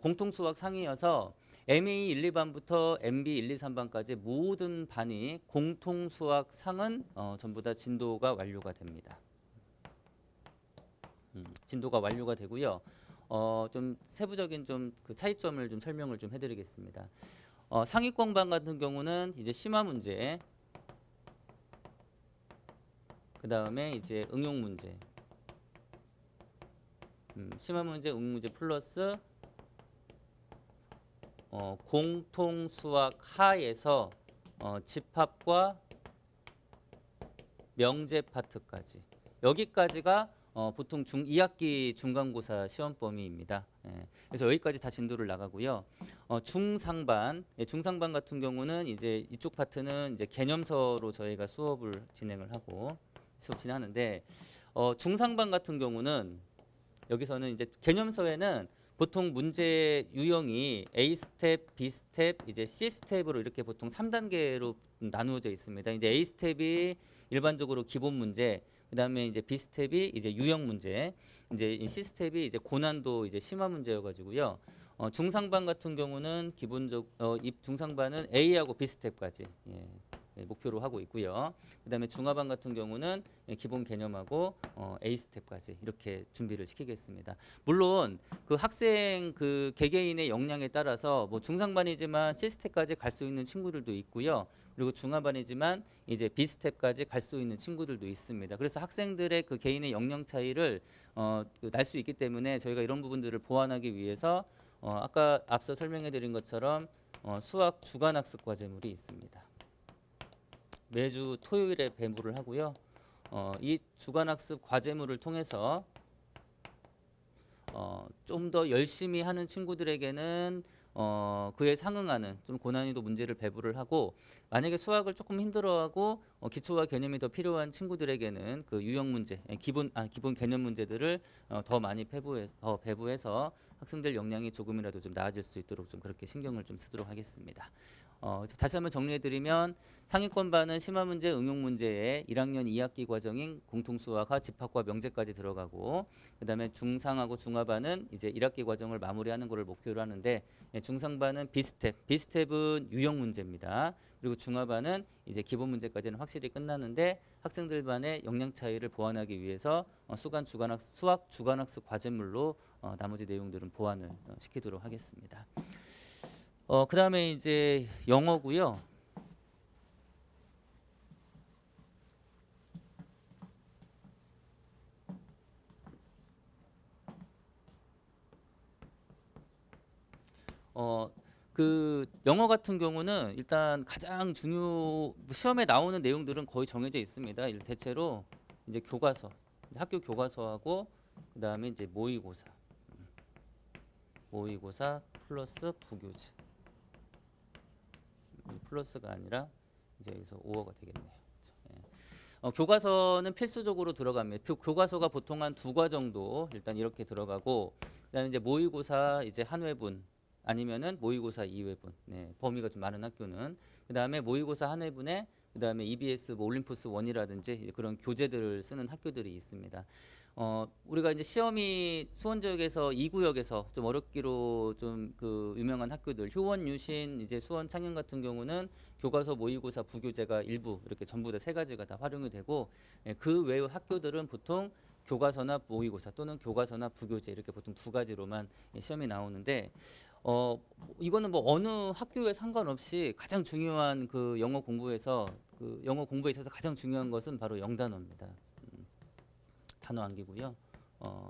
공통수학 상이어서 MA 1, 2반부터 MB 1, 2, 3반까지 모든 반이 공통수학 상은 전부 다 진도가 완료가 됩니다. 진도가 완료가 되고요. 좀 세부적인 좀 그 차이점을 좀 설명을 좀 해드리겠습니다. 상위권 반 같은 경우는 이제 심화 문제, 그 다음에 이제 응용 문제, 심화 문제, 응용 문제 플러스 공통 수학 하에서 집합과 명제 파트까지 여기까지가 보통 중2학기 중간고사 시험 범위입니다. 예, 그래서 여기까지 다 진도를 나가고요. 중상반, 중상반 같은 경우는 이제 이쪽 파트는 이제 개념서로 저희가 수업을 진행을 하고 수업 진행하는데 중상반 같은 경우는 여기서는 이제 개념서에는 보통 문제 유형이 A 스텝, B 스텝, 이제 C 스텝으로 이렇게 보통 3단계로 나누어져 있습니다. 이제 A 스텝이 일반적으로 기본 문제, 그다음에 이제 B 스텝이 이제 유형 문제, 이제 C 스텝이 이제 고난도 이제 심화 문제여 가지고요. 중상반 같은 경우는 이 중상반은 A하고 B 스텝까지 목표로 하고 있고요. 그다음에 중하반 같은 경우는 기본 개념하고 A 스텝까지 이렇게 준비를 시키겠습니다. 물론 그 학생 그 개개인의 역량에 따라서 뭐 중상반이지만 C 스텝까지 갈 수 있는 친구들도 있고요. 그리고 중하반이지만 이제 B 스텝까지 갈 수 있는 친구들도 있습니다. 그래서 학생들의 그 개인의 역량 차이를 날 수 있기 때문에 저희가 이런 부분들을 보완하기 위해서 아까 앞서 설명해드린 것처럼 수학 주간학습 과제물이 있습니다. 매주 토요일에 배부를 하고요. 이 주간학습 과제물을 통해서 좀 더 열심히 하는 친구들에게는 그에 상응하는 좀 고난이도 문제를 배부를 하고 만약에 수학을 조금 힘들어하고 기초와 개념이 더 필요한 친구들에게는 그 유형 문제, 기본 개념 문제들을 더 많이 배부해서 학생들 역량이 조금이라도 좀 나아질 수 있도록 좀 그렇게 신경을 좀 쓰도록 하겠습니다. 다시 한번 정리해드리면 상위권 반은 심화 문제, 응용 문제에 1학년 2학기 과정인 공통수학과 집합과 명제까지 들어가고 그다음에 중상하고 중하반은 이제 1학기 과정을 마무리하는 것을 목표로 하는데 중상반은 B스텝은 유형 문제입니다. 그리고 중하반은 이제 기본 문제까지는 확실히 끝나는데 학생들 반의 역량 차이를 보완하기 위해서 수학 주간학습 과제물로 나머지 내용들은 보완을 시키도록 하겠습니다. 그 다음에 이제 영어고요. 그 영어 같은 경우는 일단 가장 시험에 나오는 내용들은 거의 정해져 있습니다. 대체로 이제 교과서, 학교 교과서하고 그 다음에 이제 모의고사 플러스 부교재. 플러스가 아니라 이제 여기서 5어가 되겠네요. 교과서는 필수적으로 들어갑니다. 교과서가 보통 한 2과 정도 일단 이렇게 들어가고 그다음에 이제 모의고사 이제 한 회분 아니면은 모의고사 2회분. 범위가 좀 많은 학교는 그다음에 모의고사 한 회분에 그다음에 EBS 뭐 올림푸스 1이라든지 그런 교재들을 쓰는 학교들이 있습니다. 우리가 이제 시험이 수원 지역에서 2구역에서 좀 어렵기로 좀 그 유명한 학교들 효원, 유신, 이제 수원, 창녕 같은 경우는 교과서, 모의고사, 부교재가 일부 이렇게 전부 다 3가지가 다 활용이 되고 그 외의 학교들은 보통 교과서나 모의고사 또는 교과서나 부교재 이렇게 보통 두 가지로만 시험이 나오는데 이거는 뭐 어느 학교에 상관없이 가장 중요한 그 영어 공부에서 그 영어 공부에 있어서 가장 중요한 것은 바로 영단어입니다. 단어 암기고요.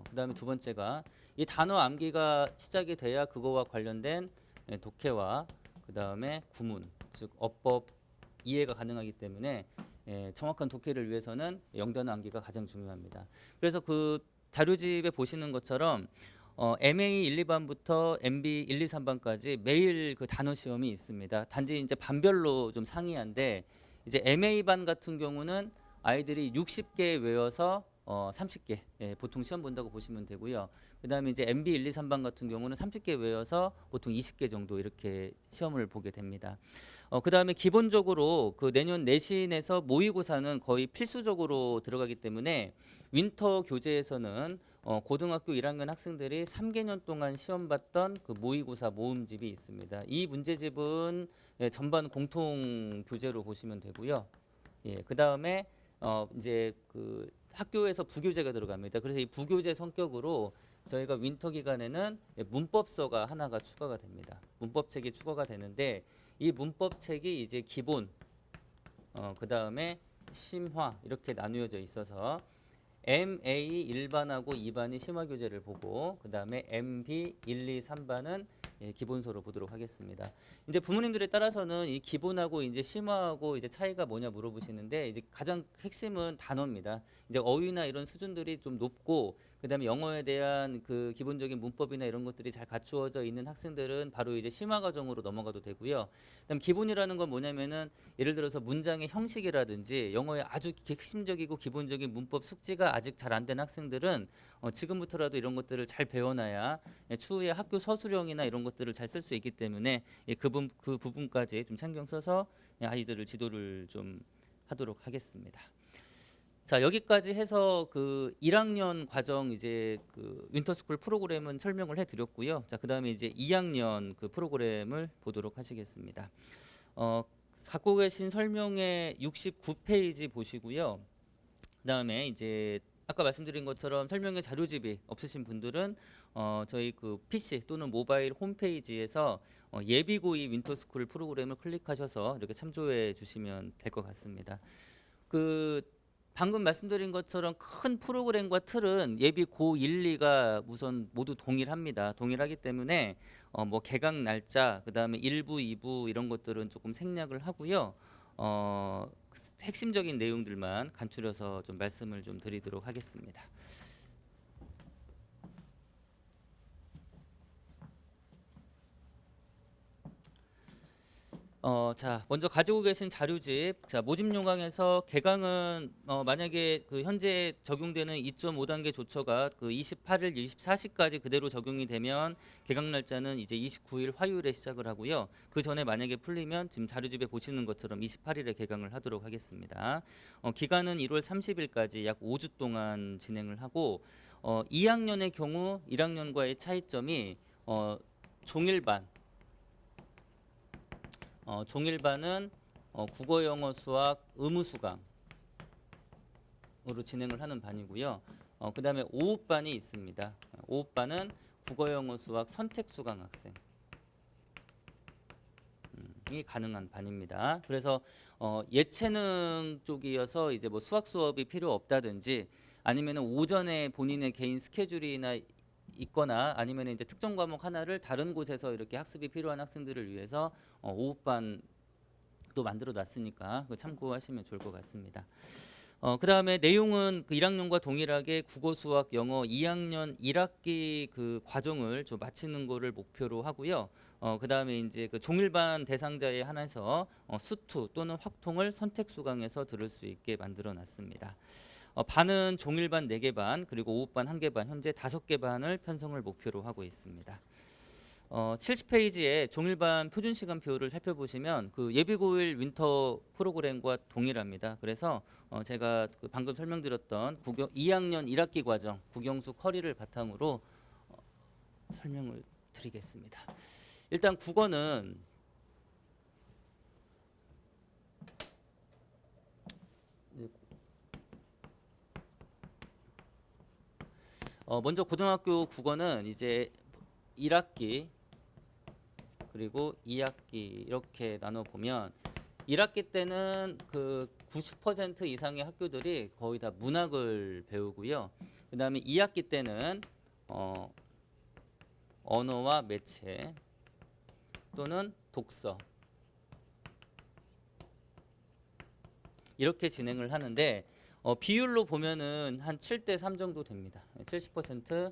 그다음에 두 번째가 이 단어 암기가 시작이 돼야 그거와 관련된 독해와 그다음에 구문 즉 어법 이해가 가능하기 때문에 정확한 독해를 위해서는 영단어 암기가 가장 중요합니다. 그래서 그 자료집에 보시는 것처럼 MA 1, 2반부터 MB 1, 2, 3반까지 매일 그 단어 시험이 있습니다. 단지 이제 반별로 좀 상이한데 이제 MA반 같은 경우는 아이들이 60개 외워서 30개 보통 시험 본다고 보시면 되고요. 그다음에 이제 MB 1, 2, 3반 같은 경우는 30개 외워서 보통 20개 정도 이렇게 시험을 보게 됩니다. 그다음에 기본적으로 그 내년 내신에서 모의고사는 거의 필수적으로 들어가기 때문에 윈터 교재에서는 고등학교 1학년 학생들이 3개년 동안 시험 봤던 그 모의고사 모음집이 있습니다. 이 문제집은 전반 공통 교재로 보시면 되고요. 그다음에 이제 그 학교에서 부교재가 들어갑니다. 그래서 이 부교재 성격으로 저희가 윈터 기간에는 문법서가 하나가 추가가 됩니다. 문법책이 추가가 되는데 이 문법책이 이제 기본, 그 다음에 심화 이렇게 나누어져 있어서 MA 1반하고 2반이 심화 교재를 보고 그 다음에 MB 1, 2, 3반은 기본서로 보도록 하겠습니다. 이제 부모님들에 따라서는 이 기본하고 이제 심화하고 이제 차이가 뭐냐 물어보시는데 이제 가장 핵심은 단어입니다. 이제 어휘나 이런 수준들이 좀 높고 그다음에 영어에 대한 그 기본적인 문법이나 이런 것들이 잘 갖추어져 있는 학생들은 바로 이제 심화 과정으로 넘어가도 되고요. 그다음 기본이라는 건 뭐냐면은 예를 들어서 문장의 형식이라든지 영어의 아주 핵심적이고 기본적인 문법 숙지가 아직 잘 안 된 학생들은 지금부터라도 이런 것들을 잘 배워놔야 추후에 학교 서술형이나 이런 것들을 잘 쓸 수 있기 때문에 그 부분까지 좀 신경 써서 아이들을 지도를 좀 하도록 하겠습니다. 자, 여기까지 해서 그 1학년 과정 이제 그 윈터스쿨 프로그램은 설명을 해드렸고요. 자, 그다음에 이제 2학년 그 프로그램을 보도록 하시겠습니다. 갖고 계신 설명의 69페이지 보시고요. 그다음에 이제 아까 말씀드린 것처럼 설명의 자료집이 없으신 분들은 저희 그 PC 또는 모바일 홈페이지에서 예비고이 윈터스쿨 프로그램을 클릭하셔서 이렇게 참조해 주시면 될 것 같습니다. 그 방금 말씀드린 것처럼 큰 프로그램과 틀은 예비 고 1, 2가 우선 모두 동일합니다. 동일하기 때문에 뭐 개강 날짜, 그다음에 1부, 2부 이런 것들은 조금 생략을 하고요. 핵심적인 내용들만 간추려서 좀 말씀을 좀 드리도록 하겠습니다. 자, 먼저 가지고 계신 자료집. 자, 모집 요강에서 개강은 만약에 그 현재 적용되는 2.5단계 조처가 그 28일, 24시까지 그대로 적용이 되면 개강 날짜는 이제 29일 화요일에 시작을 하고요. 그 전에 만약에 풀리면 지금 자료집에 보시는 것처럼 28일에 개강을 하도록 하겠습니다. 기간은 1월 30일까지 약 5주 동안 진행을 하고 2학년의 경우 1학년과의 차이점이 종일반 종일반은 국어, 영어, 수학, 의무 수강으로 진행을 하는 반이고요. 그 다음에 5읍반이 있습니다. 5읍반은 국어, 영어, 수학 선택 수강 학생이 가능한 반입니다. 그래서 예체능 쪽이어서 이제 뭐 수학 수업이 필요 없다든지 아니면은 오전에 본인의 개인 스케줄이나 있거나 아니면 이제 특정 과목 하나를 다른 곳에서 이렇게 학습이 필요한 학생들을 위해서 오후반도 만들어 놨으니까 참고하시면 좋을 것 같습니다. 그 다음에 내용은 그 1학년과 동일하게 국어, 수학, 영어 2학년 1학기 그 과정을 좀 마치는 거를 목표로 하고요. 그 다음에 이제 그 종일반 대상자에 한해서 수투 또는 확통을 선택 수강해서 들을 수 있게 만들어 놨습니다. 반은 종일반 4개 반 그리고 오후반 1개 반 현재 5개 반을 편성을 목표로 하고 있습니다. 70페이지에 종일반 표준시간표를 살펴보시면 그 예비고일 윈터 프로그램과 동일합니다. 그래서 제가 그 방금 설명드렸던 2학년 1학기 과정 국영수 커리를 바탕으로 설명을 드리겠습니다. 일단 국어는 먼저 고등학교 국어는 이제 1학기 그리고 2학기 이렇게 나눠 보면 1학기 때는 그 90% 이상의 학교들이 거의 다 문학을 배우고요. 그다음에 2학기 때는 언어와 매체 또는 독서 이렇게 진행을 하는데 비율로 보면은 한 7대 3 정도 됩니다. 70%,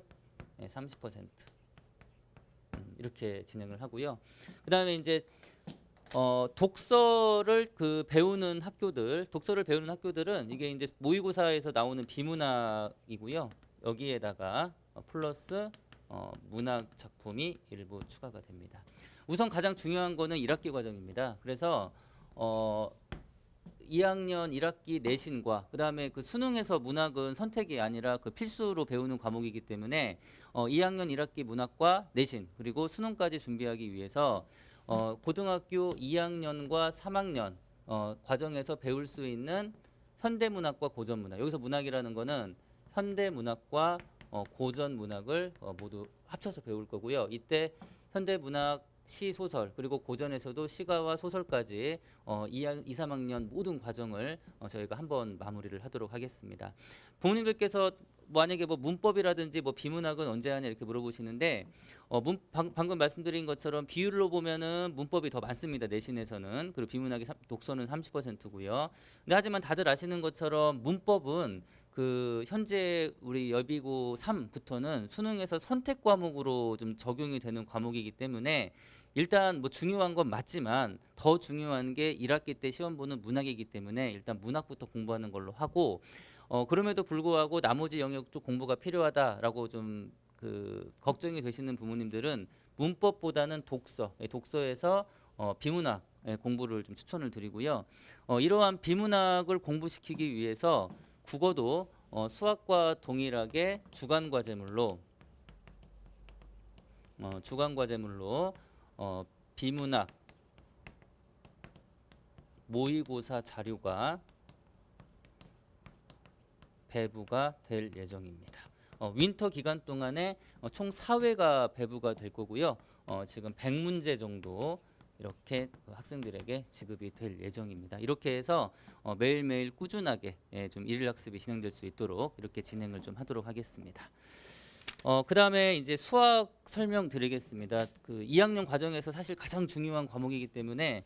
30% 이렇게 진행을 하고요. 그다음에 이제 독서를 배우는 학교들은 이게 이제 모의고사에서 나오는 비문학이고요. 여기에다가 플러스 문학 작품이 일부 추가가 됩니다. 우선 가장 중요한 거는 1학기 과정입니다. 그래서 2학년 1학기 내신과 그다음에 그 수능에서 문학은 선택이 아니라 그 필수로 배우는 과목이기 때문에 2학년 1학기 문학과 내신 그리고 수능까지 준비하기 위해서 고등학교 2학년과 3학년 과정에서 배울 수 있는 현대문학과 고전문학, 여기서 문학이라는 거는 현대문학과 고전문학을 모두 합쳐서 배울 거고요. 이때 현대문학, 시, 소설 그리고 고전에서도 시가와 소설까지 2, 3학년 모든 과정을 저희가 한번 마무리를 하도록 하겠습니다. 부모님들께서 만약에 뭐 문법이라든지 뭐 비문학은 언제 하냐 이렇게 물어보시는데 방금 말씀드린 것처럼 비율로 보면은 문법이 더 많습니다. 내신에서는. 그리고 비문학이 독서는 30%고요. 근데 하지만 다들 아시는 것처럼 문법은 그 현재 우리 예비고 3부터는 수능에서 선택 과목으로 좀 적용이 되는 과목이기 때문에 일단 뭐 중요한 건 맞지만 더 중요한 게 1학기 때 시험 보는 문학이기 때문에 일단 문학부터 공부하는 걸로 하고 그럼에도 불구하고 나머지 영역 쪽 공부가 필요하다라고 좀 걱정이 되시는 부모님들은 문법보다는 독서에서 비문학 공부를 좀 추천을 드리고요. 이러한 비문학을 공부시키기 위해서 국어도 수학과 동일하게 주간 과제물로 비문학 모의고사 자료가 배부가 될 예정입니다. 윈터 기간 동안에 총 4회가 배부가 될 거고요. 지금 100문제 정도 이렇게 학생들에게 지급이 될 예정입니다. 이렇게 해서 매일매일 꾸준하게 좀 일일 학습이 진행될 수 있도록 이렇게 진행을 좀 하도록 하겠습니다. 그다음에 이제 수학 설명드리겠습니다. 2학년 과정에서 사실 가장 중요한 과목이기 때문에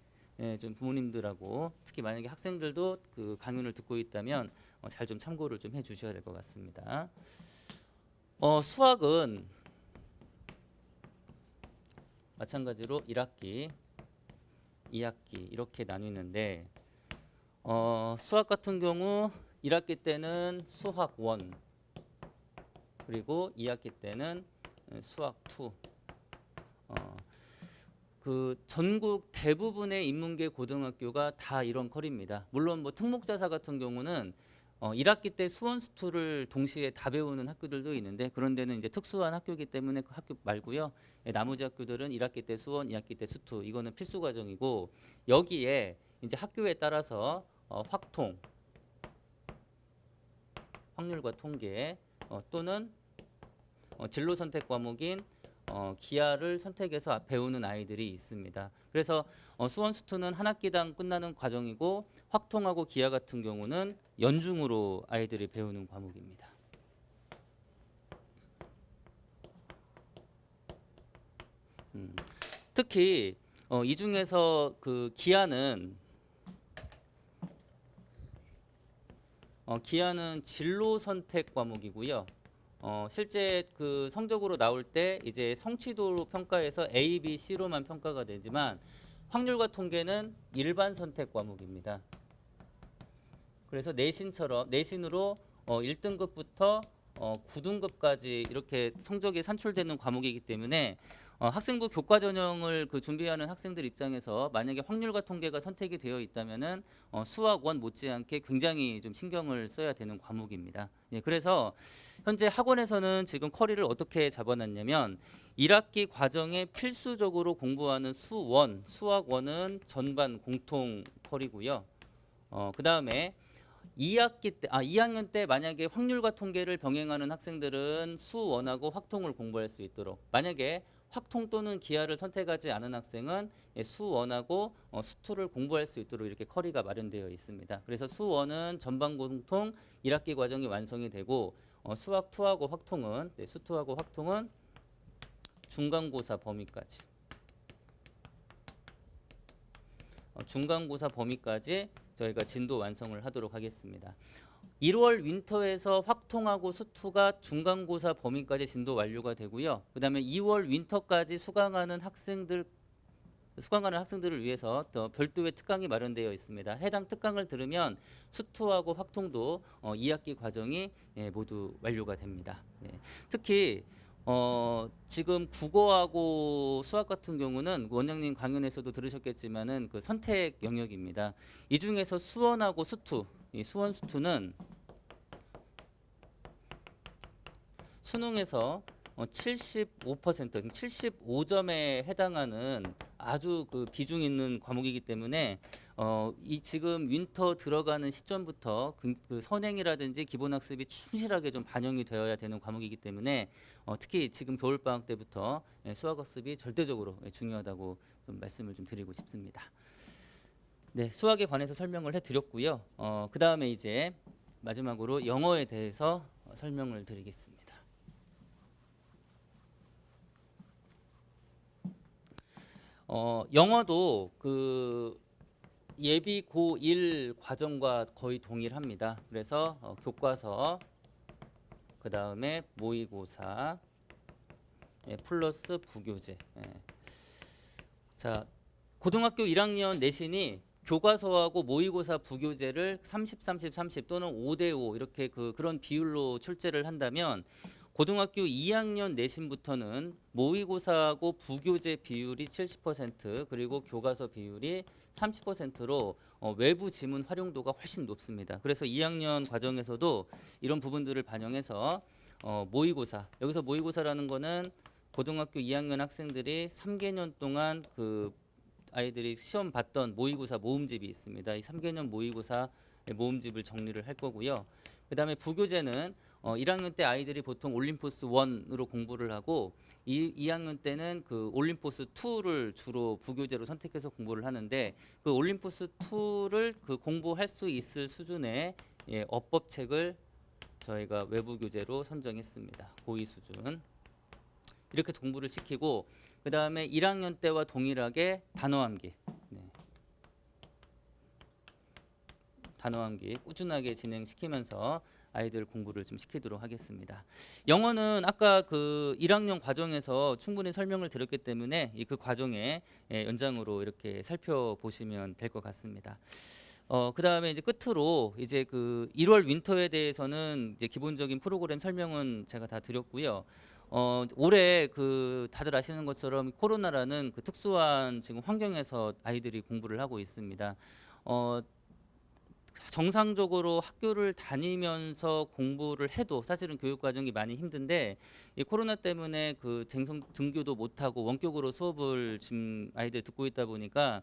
좀 부모님들하고 특히 만약에 학생들도 그 강연을 듣고 있다면 잘 좀 참고를 좀 해주셔야 될 것 같습니다. 수학은 마찬가지로 1학기, 2학기 이렇게 나뉘는데 수학 같은 경우 1학기 때는 수학 1 그리고 2학기 때는 수학 2 전국 대부분의 인문계 고등학교가 다 이런 컬입니다. 물론 뭐 특목자사 같은 경우는 1학기 때 수원 수투를 동시에 다 배우는 학교들도 있는데 그런 데는 이제 특수한 학교이기 때문에 그 학교 말고요. 나머지 학교들은 1학기 때 수원, 2학기 때 수투 이거는 필수 과정이고 여기에 이제 학교에 따라서 확률과 통계 또는 진로 선택 과목인 기하를 선택해서 배우는 아이들이 있습니다. 그래서 수원 수투는 한 학기당 끝나는 과정이고 확통하고 기하 같은 경우는 연중으로 아이들이 배우는 과목입니다. 특히 이 중에서 기하는 진로 선택 과목이고요. 실제 성적으로 나올 때 이제 성취도로 평가해서 A, B, C로만 평가가 되지만 확률과 통계는 일반 선택 과목입니다. 그래서 내신으로 1등급부터 9등급까지 이렇게 성적이 산출되는 과목이기 때문에 학생부 교과 전형을 준비하는 학생들 입장에서 만약에 확률과 통계가 선택이 되어 있다면은 수학 1 못지않게 굉장히 좀 신경을 써야 되는 과목입니다. 그래서 현재 학원에서는 지금 커리를 어떻게 잡아놨냐면 1학기 과정에 필수적으로 공부하는 수학 1은 전반 공통 커리고요. 그 다음에 2학년 때 만약에 확률과 통계를 병행하는 학생들은 수원하고 확통을 공부할 수 있도록, 만약에 확통 또는 기하를 선택하지 않은 학생은 수원하고 수투를 공부할 수 있도록 이렇게 커리가 마련되어 있습니다. 그래서 수원은 전반 공통 1학기 과정이 완성이 되고 수학 2하고 확통은 수투하고 확통은 중간고사 범위까지 중간고사 범위까지 저희가 진도 완성을 하도록 하겠습니다. 1월 윈터에서 확통하고 수투가 중간고사 범위까지 진도 완료가 되고요. 그다음에 2월 윈터까지 수강하는 학생들을 위해서 또 별도의 특강이 마련되어 있습니다. 해당 특강을 들으면 수투하고 확통도 2학기 과정이 모두 완료가 됩니다. 특히 지금 국어하고 수학 같은 경우는 원장님 강연에서도 들으셨겠지만은 그 선택 영역입니다. 이 중에서 수원하고 수투, 이 수원 수투는 수능에서 75%, 75점에 해당하는 아주 그 비중 있는 과목이기 때문에 이 지금 윈터 들어가는 시점부터 그 선행이라든지 기본학습이 충실하게 좀 반영이 되어야 되는 과목이기 때문에 특히 지금 겨울방학 때부터 수학학습이 절대적으로 중요하다고 좀 말씀을 좀 드리고 싶습니다. 네, 수학에 관해서 설명을 해드렸고요. 그 다음에 이제 마지막으로 영어에 대해서 설명을 드리겠습니다. 영어도 그 예비 고1 과정과 거의 동일합니다. 그래서 교과서, 그 다음에 모의고사, 플러스 부교재. 자, 고등학교 1학년 내신이 교과서하고 모의고사 부교재를 30, 30, 30 또는 5대5 이렇게 그런 비율로 출제를 한다면 고등학교 2학년 내신부터는 모의고사하고 부교재 비율이 70% 그리고 교과서 비율이 30%로 외부 지문 활용도가 훨씬 높습니다. 그래서 2학년 과정에서도 이런 부분들을 반영해서 모의고사, 여기서 모의고사라는 거는 고등학교 2학년 학생들이 3개년 동안 그 아이들이 시험 봤던 모의고사 모음집이 있습니다. 이 3개년 모의고사 모음집을 정리를 할 거고요. 그 다음에 부교재는 1학년 때 아이들이 보통 올림포스 1으로 공부를 하고 2학년 때는 그 올림포스 2를 주로 부교재로 선택해서 공부를 하는데 그 올림포스 2를 그 공부할 수 있을 수준의 어법책을 저희가 외부 교재로 선정했습니다. 고2 수준. 이렇게 공부를 시키고 그 다음에 1학년 때와 동일하게 단어암기. 단어암기 꾸준하게 진행시키면서 아이들 공부를 좀 시키도록 하겠습니다. 영어는 아까 그 1학년 과정에서 충분히 설명을 드렸기 때문에 그 과정의 연장으로 이렇게 살펴보시면 될 것 같습니다. 그 다음에 이제 끝으로 이제 그 1월 윈터에 대해서는 이제 기본적인 프로그램 설명은 제가 다 드렸고요. 올해 그 다들 아시는 것처럼 코로나라는 그 특수한 지금 환경에서 아이들이 공부를 하고 있습니다. 정상적으로 학교를 다니면서 공부를 해도 사실은 교육 과정이 많이 힘든데 이 코로나 때문에 그 등교도 못하고 원격으로 수업을 지금 아이들 듣고 있다 보니까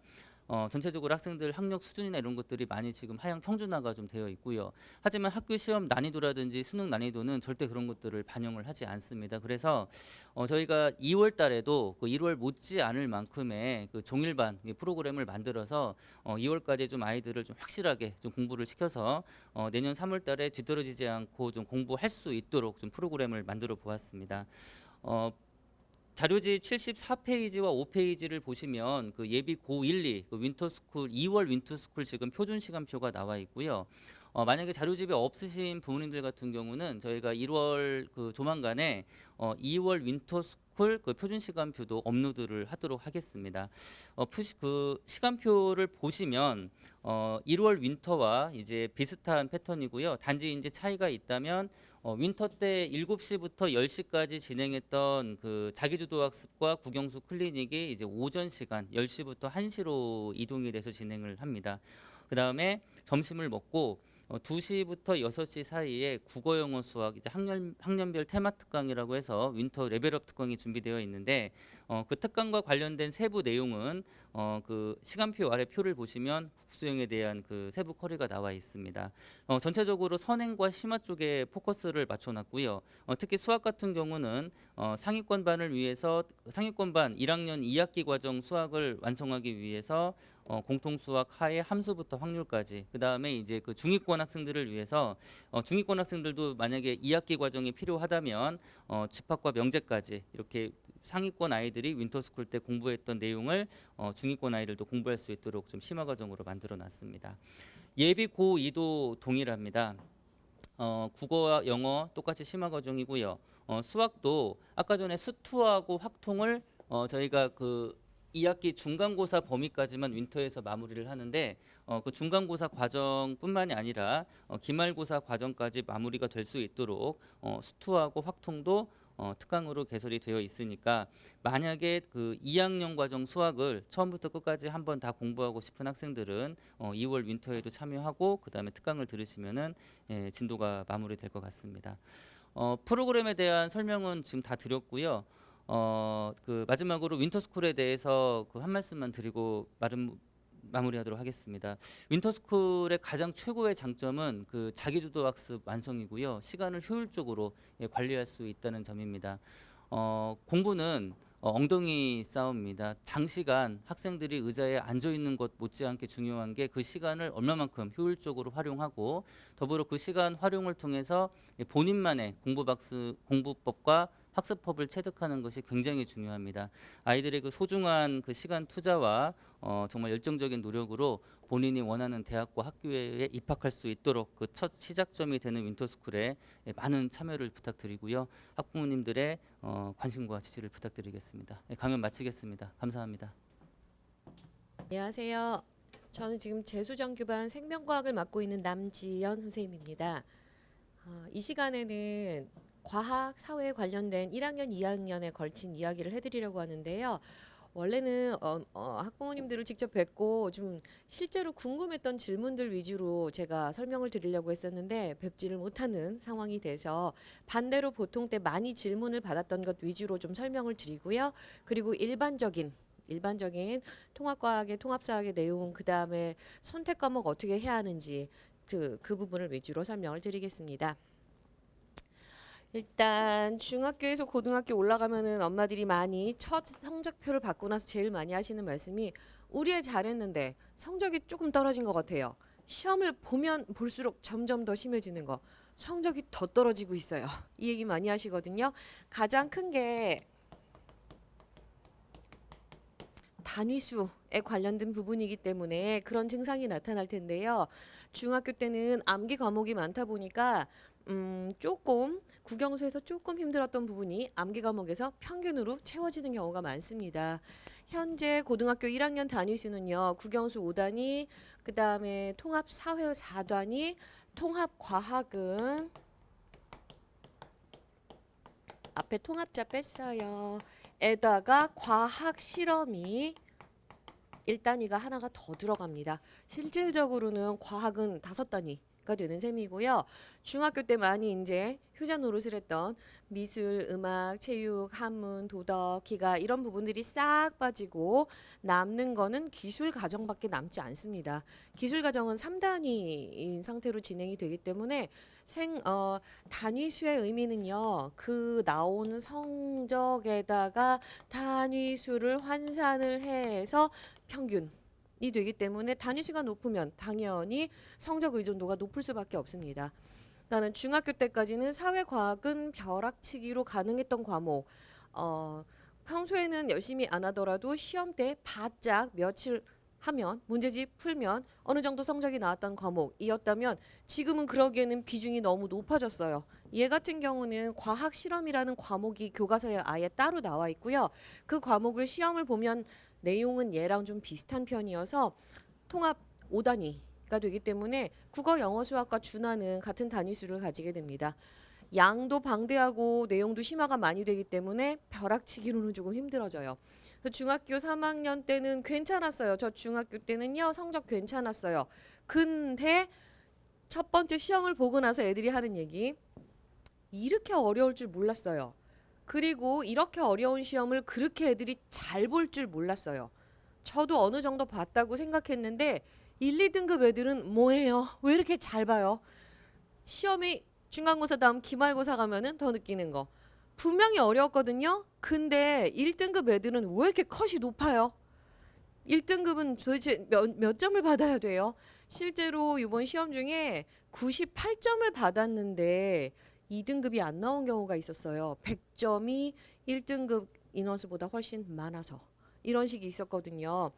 전체적으로 학생들 학력 수준이나 이런 것들이 많이 지금 하향 평준화가 좀 되어 있고요. 하지만 학교 시험 난이도라든지 수능 난이도는 절대 그런 것들을 반영을 하지 않습니다. 그래서 저희가 2월 달에도 그 1월 못지 않을 만큼의 그 종일반 프로그램을 만들어서 2월까지 좀 아이들을 좀 확실하게 좀 공부를 시켜서 내년 3월 달에 뒤떨어지지 않고 좀 공부할 수 있도록 좀 프로그램을 만들어 보았습니다. 자료집 74페이지와 5페이지를 보시면 그 예비 고1, 2 그 윈터스쿨 2월 윈터스쿨 지금 표준 시간표가 나와 있고요. 만약에 자료집이 없으신 부모님들 같은 경우는 저희가 1월 그 조만간에 2월 윈터스쿨 그 표준 시간표도 업로드를 하도록 하겠습니다. 그 시간표를 보시면 1월 윈터와 이제 비슷한 패턴이고요. 단지 이제 차이가 있다면 윈터 때 7시부터 10시까지 진행했던 그 자기주도 학습과 국영수 클리닉이 이제 오전 시간 10시부터 1시로 이동이 돼서 진행을 합니다. 그 다음에 점심을 먹고 2시부터 6시 사이에 국어, 영어, 수학 이제 학년별 테마 특강이라고 해서 윈터 레벨업 특강이 준비되어 있는데 그 특강과 관련된 세부 내용은 그 시간표 아래 표를 보시면 국수형에 대한 그 세부 커리가 나와 있습니다. 전체적으로 선행과 심화 쪽에 포커스를 맞춰놨고요. 특히 수학 같은 경우는 상위권반을 위해서 상위권반 1학년 2학기 과정 수학을 완성하기 위해서 공통 수학 하에 함수부터 확률까지 그 다음에 이제 그 중위권 학생들을 위해서 중위권 학생들도 만약에 2학기 과정이 필요하다면 집합과 명제까지 이렇게 상위권 아이들이 윈터스쿨 때 공부했던 내용을 중위권 아이들도 공부할 수 있도록 좀 심화 과정으로 만들어 놨습니다. 예비 고2도 동일합니다. 국어와 영어 똑같이 심화 과정이고요. 수학도 아까 전에 수투하고 확통을 저희가 그 2학기 중간고사 범위까지만 윈터에서 마무리를 하는데 그 중간고사 과정뿐만이 아니라 기말고사 과정까지 마무리가 될 수 있도록 수투하고 확통도 특강으로 개설이 되어 있으니까 만약에 그 2학년 과정 수학을 처음부터 끝까지 한번 다 공부하고 싶은 학생들은 2월 윈터에도 참여하고 그 다음에 특강을 들으시면은 진도가 마무리될 것 같습니다. 프로그램에 대한 설명은 지금 다 드렸고요. 그 마지막으로 윈터스쿨에 대해서 그 한 말씀만 드리고 마무리하도록 하겠습니다. 윈터스쿨의 가장 최고의 장점은 그 자기주도 학습 완성이고요. 시간을 효율적으로 관리할 수 있다는 점입니다. 공부는 엉덩이 싸움입니다. 장시간 학생들이 의자에 앉아 있는 것 못지않게 중요한 게 그 시간을 얼마만큼 효율적으로 활용하고 더불어 그 시간 활용을 통해서 본인만의 공부법과 학습법을 체득하는 것이 굉장히 중요합니다. 아이들의 그 소중한 그 시간 투자와 정말 열정적인 노력으로 본인이 원하는 대학과 학교에 입학할 수 있도록 그 첫 시작점이 되는 윈터스쿨에 많은 참여를 부탁드리고요. 학부모님들의 관심과 지지를 부탁드리겠습니다. 강연 마치겠습니다. 감사합니다. 안녕하세요. 저는 지금 재수정규반 생명과학을 맡고 있는 남지연 선생님입니다. 이 시간에는 과학, 사회에 관련된 1학년, 2학년에 걸친 이야기를 해드리려고 하는데요. 원래는 학부모님들을 직접 뵙고 좀 실제로 궁금했던 질문들 위주로 제가 설명을 드리려고 했었는데 뵙지를 못하는 상황이 돼서 반대로 보통 때 많이 질문을 받았던 것 위주로 좀 설명을 드리고요. 그리고 일반적인 통합과학의 통합사학의 내용, 그 다음에 선택 과목 어떻게 해야 하는지 그 부분을 위주로 설명을 드리겠습니다. 일단 중학교에서 고등학교 올라가면은 엄마들이 많이 첫 성적표를 받고 나서 제일 많이 하시는 말씀이 우리 애 잘했는데 성적이 조금 떨어진 것 같아요. 시험을 보면 볼수록 점점 더 심해지는 거. 성적이 더 떨어지고 있어요. 이 얘기 많이 하시거든요. 가장 큰 게 단위수에 관련된 부분이기 때문에 그런 증상이 나타날 텐데요. 중학교 때는 암기 과목이 많다 보니까 조금 국영수에서 조금 힘들었던 부분이 암기 과목에서 평균으로 채워지는 경우가 많습니다. 현재 고등학교 1학년 단위수는요. 국영수 5단위, 그 다음에 통합 사회 4단위, 통합 과학은 앞에 통합자 뺐어요. 에다가 과학 실험이 1단위가 하나가 더 들어갑니다. 실질적으로는 과학은 5단위가 되는 셈이고요. 중학교 때 많이 이제 효자 노릇을 했던 미술, 음악, 체육, 한문, 도덕, 기가 이런 부분들이 싹 빠지고 남는 거는 기술 과정밖에 남지 않습니다. 기술 과정은 3단위인 상태로 진행이 되기 때문에 단위수의 의미는요. 그 나오는 성적에다가 단위수를 환산을 해서 평균이 되기 때문에 단위수가 높으면 당연히 성적 의존도가 높을 수밖에 없습니다. 나는 중학교 때까지는 사회과학은 벼락치기로 가능했던 과목. 평소에는 열심히 안 하더라도 시험 때 바짝 며칠 하면 문제집 풀면 어느 정도 성적이 나왔던 과목이었다면 지금은 그러기에는 비중이 너무 높아졌어요. 얘 같은 경우는 과학 실험이라는 과목이 교과서에 아예 따로 나와 있고요. 그 과목을 시험을 보면 내용은 얘랑 좀 비슷한 편이어서 통합 5단위가 되기 때문에 국어, 영어, 수학과 준하는 같은 단위수를 가지게 됩니다. 양도 방대하고 내용도 심화가 많이 되기 때문에 벼락치기로는 조금 힘들어져요. 중학교 3학년 때는 괜찮았어요. 저 중학교 때는요 성적 괜찮았어요. 근데 첫 번째 시험을 보고 나서 애들이 하는 얘기, 이렇게 어려울 줄 몰랐어요. 그리고 이렇게 어려운 시험을 그렇게 애들이 잘 볼 줄 몰랐어요. 저도 어느 정도 봤다고 생각했는데 1, 2등급 애들은 뭐예요? 왜 이렇게 잘 봐요? 시험이 중간고사 다음 기말고사 가면은 더 느끼는 거. 분명히 어려웠거든요. 근데 1등급 애들은 왜 이렇게 컷이 높아요? 1등급은 도대체 몇 점을 받아야 돼요? 실제로 이번 시험 중에 98점을 받았는데 2등급이 안 나온 경우가 있었어요. 100점이 1등급 인원수보다 훨씬 많아서 이런 식이 있었거든요.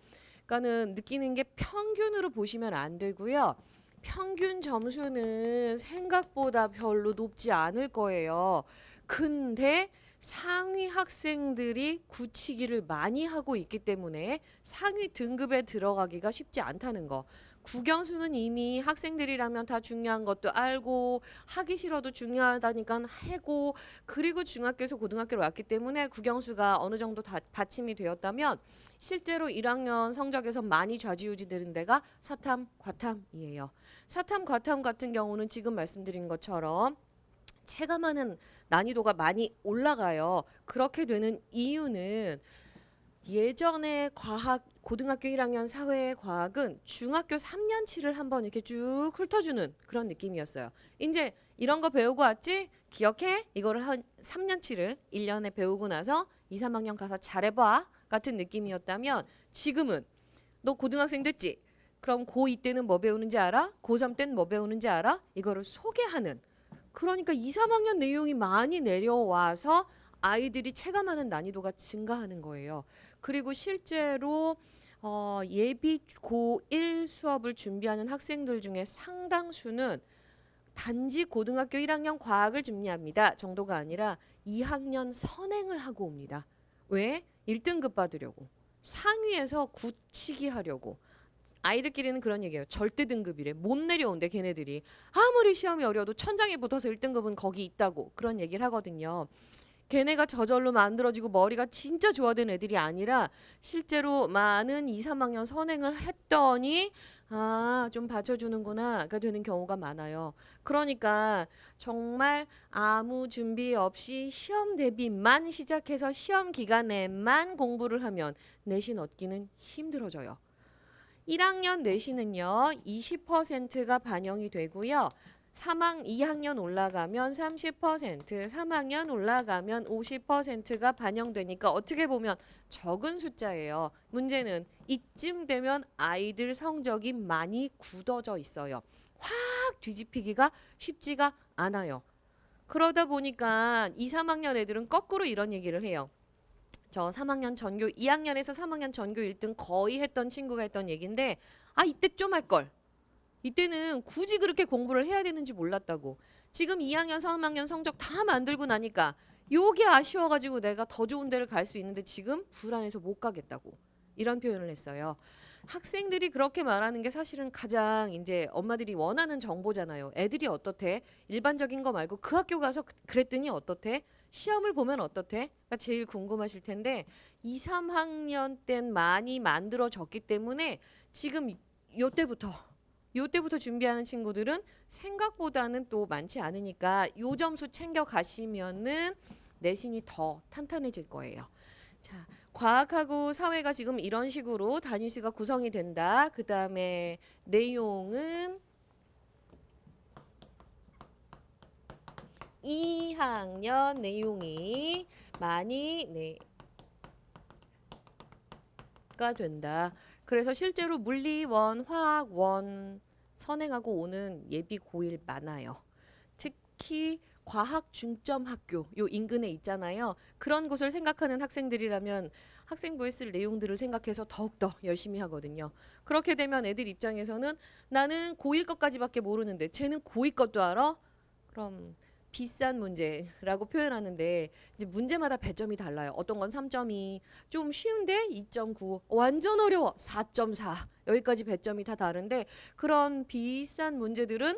그러니까는 느끼는 게 평균으로 보시면 안 되고요. 평균 점수는 생각보다 별로 높지 않을 거예요. 근데 상위 학생들이 굳히기를 많이 하고 있기 때문에 상위 등급에 들어가기가 쉽지 않다는 거. 국영수는 이미 학생들이라면 다 중요한 것도 알고 하기 싫어도 중요하다니까 해고, 그리고 중학교에서 고등학교로 왔기 때문에 국영수가 어느 정도 다 받침이 되었다면 실제로 1학년 성적에서 많이 좌지우지 되는 데가 사탐, 과탐이에요. 사탐, 과탐 같은 경우는 지금 말씀드린 것처럼 체감하는 난이도가 많이 올라가요. 그렇게 되는 이유는 예전에 과학 고등학교 1학년 사회 과학은 중학교 3년치를 한번 이렇게 쭉 훑어주는 그런 느낌이었어요. 이제 이런 거 배우고 왔지? 기억해? 이거를 한 3년치를 1년에 배우고 나서 2, 3학년 가서 잘해봐 같은 느낌이었다면 지금은 너 고등학생 됐지? 그럼 고2 때는 뭐 배우는지 알아? 고3 때는 뭐 배우는지 알아? 이거를 소개하는, 그러니까 2, 3학년 내용이 많이 내려와서 아이들이 체감하는 난이도가 증가하는 거예요. 그리고 실제로 예비 고1 수업을 준비하는 학생들 중에 상당수는 단지 고등학교 1학년 과학을 준비합니다 정도가 아니라 2학년 선행을 하고 옵니다. 왜? 1등급 받으려고. 상위에서 굳히기 하려고. 아이들끼리는 그런 얘기예요. 절대 등급이래. 못 내려온대 걔네들이. 아무리 시험이 어려도 천장에 붙어서 1등급은 거기 있다고 그런 얘기를 하거든요. 걔네가 저절로 만들어지고 머리가 진짜 좋아된 애들이 아니라 실제로 많은 2, 3학년 선행을 했더니 좀 받쳐주는구나가 되는 경우가 많아요. 그러니까 정말 아무 준비 없이 시험 대비만 시작해서 시험 기간에만 공부를 하면 내신 얻기는 힘들어져요. 1학년 내신은요 20%가 반영이 되고요. 2학년 올라가면 30%, 3학년 올라가면 50%가 반영되니까 어떻게 보면 적은 숫자예요. 문제는 이쯤 되면 아이들 성적이 많이 굳어져 있어요. 확 뒤집히기가 쉽지가 않아요. 그러다 보니까 2, 3학년 애들은 거꾸로 이런 얘기를 해요. 저 3학년 전교 2학년에서 3학년 전교 1등 거의 했던 친구가 했던 얘기인데 이때 좀 할 걸. 이때는 굳이 그렇게 공부를 해야 되는지 몰랐다고. 지금 2학년, 3학년 성적 다 만들고 나니까 요게 아쉬워가지고 내가 더 좋은 데를 갈 수 있는데 지금 불안해서 못 가겠다고. 이런 표현을 했어요. 학생들이 그렇게 말하는 게 사실은 가장 이제 엄마들이 원하는 정보잖아요. 애들이 어떻대? 일반적인 거 말고 그 학교 가서 그랬더니 어떻대? 시험을 보면 어떻대? 가 제일 궁금하실 텐데 2, 3학년 땐 많이 만들어졌기 때문에 지금 요때부터 준비하는 친구들은 생각보다는 또 많지 않으니까 요 점수 챙겨 가시면은 내신이 더 탄탄해질 거예요. 자, 과학하고 사회가 지금 이런 식으로 단위수가 구성이 된다. 그 다음에 내용은 2학년 내용이 많이 가 된다. 그래서 실제로 물리원, 화학원 선행하고 오는 예비 고1 많아요. 특히 과학 중점 학교 요 인근에 있잖아요. 그런 곳을 생각하는 학생들이라면 학생부에 쓸 내용들을 생각해서 더욱더 열심히 하거든요. 그렇게 되면 애들 입장에서는 나는 고1 것까지밖에 모르는데 쟤는 고2 것도 알아? 그럼 비싼 문제라고 표현하는데 이제 문제마다 배점이 달라요. 어떤 건 3.2, 좀 쉬운데 2.9, 완전 어려워 4.4 여기까지 배점이 다 다른데 그런 비싼 문제들은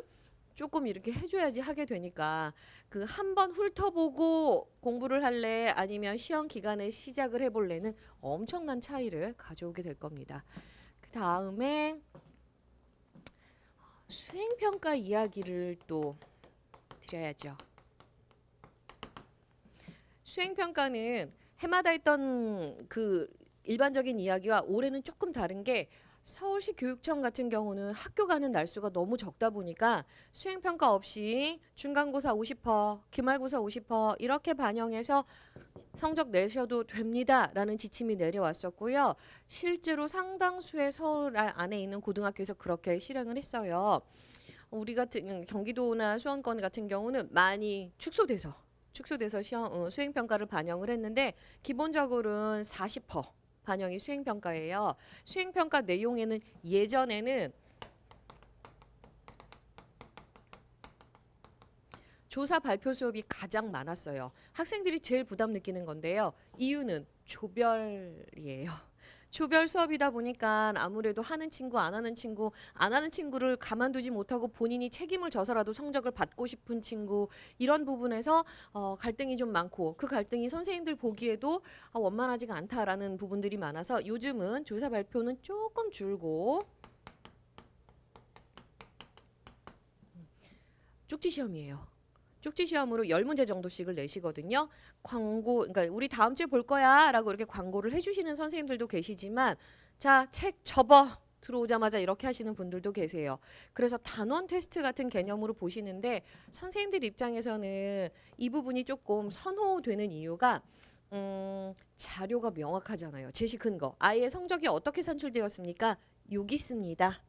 조금 이렇게 해줘야지 하게 되니까 그 한번 훑어보고 공부를 할래 아니면 시험 기간에 시작을 해볼래는 엄청난 차이를 가져오게 될 겁니다. 그 다음에 수행평가 이야기를 또 드려야죠. 수행평가는 해마다 했던 그 일반적인 이야기와 올해는 조금 다른 게 서울시 교육청 같은 경우는 학교 가는 날수가 너무 적다 보니까 수행평가 없이 중간고사 50%, 기말고사 50% 이렇게 반영해서 성적 내셔도 됩니다라는 지침이 내려왔었고요. 실제로 상당수의 서울 안에 있는 고등학교에서 그렇게 실행을 했어요. 우리 같은 경기도나 수원권 같은 경우는 많이 축소돼서 수행평가를 반영을 했는데 기본적으로는 40% 반영이 수행평가예요. 수행평가 내용에는 예전에는 조사 발표 수업이 가장 많았어요. 학생들이 제일 부담 느끼는 건데요. 이유는 조별이에요. 조별 수업이다 보니까 아무래도 하는 친구 안 하는 친구를 가만두지 못하고 본인이 책임을 져서라도 성적을 받고 싶은 친구 이런 부분에서 갈등이 좀 많고 그 갈등이 선생님들 보기에도 원만하지가 않다라는 부분들이 많아서 요즘은 조사 발표는 조금 줄고 쪽지 시험이에요. 쪽지 시험으로 10문제 정도씩을 내시거든요. 그러니까 우리 다음 주에 볼 거야라고 이렇게 광고를 해주시는 선생님들도 계시지만 자, 책 접어 들어오자마자 이렇게 하시는 분들도 계세요. 그래서 단원 테스트 같은 개념으로 보시는데 선생님들 입장에서는 이 부분이 조금 선호되는 이유가 자료가 명확하잖아요. 제시 근거. 아이의 성적이 어떻게 산출되었습니까? 여기 있습니다.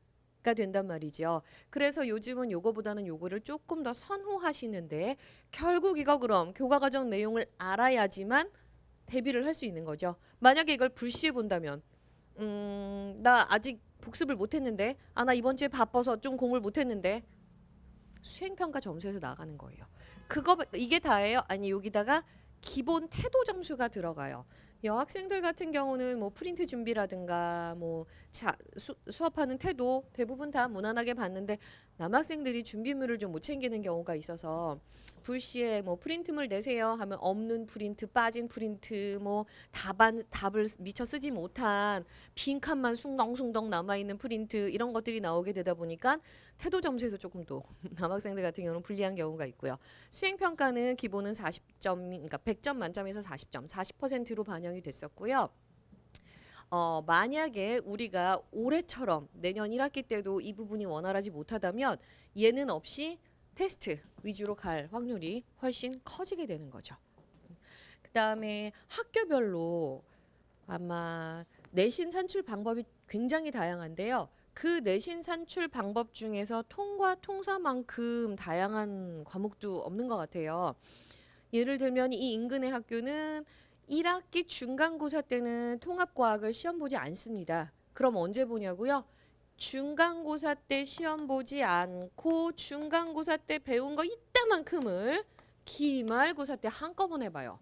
가 된단 말이죠. 그래서 요즘은 요거보다는 요거를 조금 더 선호하시는데 결국 이거 그럼 교과 과정 내용을 알아야지만 대비를 할 수 있는 거죠. 만약에 이걸 불시해 본다면 나 아직 복습을 못 했는데 나 이번 주에 바빠서 좀 공부를 못 했는데 수행평가 점수에서 나가는 거예요. 이게 다예요? 아니 여기다가 기본 태도 점수가 들어가요. 여학생들 같은 경우는 뭐 프린트 준비라든가 뭐 수업하는 태도 대부분 다 무난하게 봤는데 남학생들이 준비물을 좀 못 챙기는 경우가 있어서 불시에 뭐 프린트물 내세요 하면 없는 프린트, 빠진 프린트, 뭐 답을 미처 쓰지 못한 빈 칸만 숭덩숭덩 남아 있는 프린트 이런 것들이 나오게 되다 보니까 태도 점수에서 조금 또 남학생들 같은 경우는 불리한 경우가 있고요. 수행 평가는 기본은 40점, 그러니까 100점 만점에서 40점, 40%로 반영이 됐었고요. 만약에 우리가 올해처럼 내년 1학기 때도 이 부분이 원활하지 못하다면 예는 없이 테스트 위주로 갈 확률이 훨씬 커지게 되는 거죠. 그다음에 학교별로 아마 내신 산출 방법이 굉장히 다양한데요. 그 내신 산출 방법 중에서 통과 통사만큼 다양한 과목도 없는 것 같아요. 예를 들면 이 인근의 학교는 1학기 중간고사 때는 통합과학을 시험 보지 않습니다. 그럼 언제 보냐고요? 중간고사 때 시험 보지 않고 중간고사 때 배운 거 이따만큼을 기말고사 때 한꺼번에 봐요.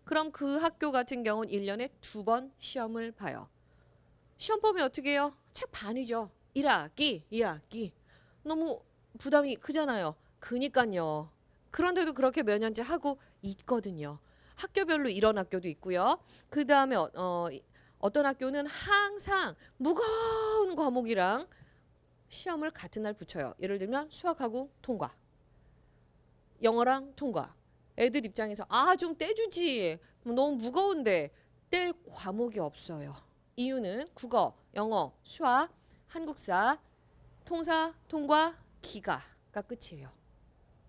그럼 그 학교 같은 경우는 1년에 2번 시험을 봐요. 시험 보면 어떻게 해요? 책 반이죠. 1학기. 너무 부담이 크잖아요. 그니까요. 그런데도 그렇게 몇 년째 하고 있거든요. 학교별로 이런 학교도 있고요. 그 다음에 어떤 학교는 항상 무거운 과목이랑 시험을 같은 날 붙여요. 예를 들면 수학하고 통과, 영어랑 통과. 애들 입장에서 좀 떼주지. 너무 무거운데 뗄 과목이 없어요. 이유는 국어, 영어, 수학, 한국사, 통사, 통과, 기가가 끝이에요.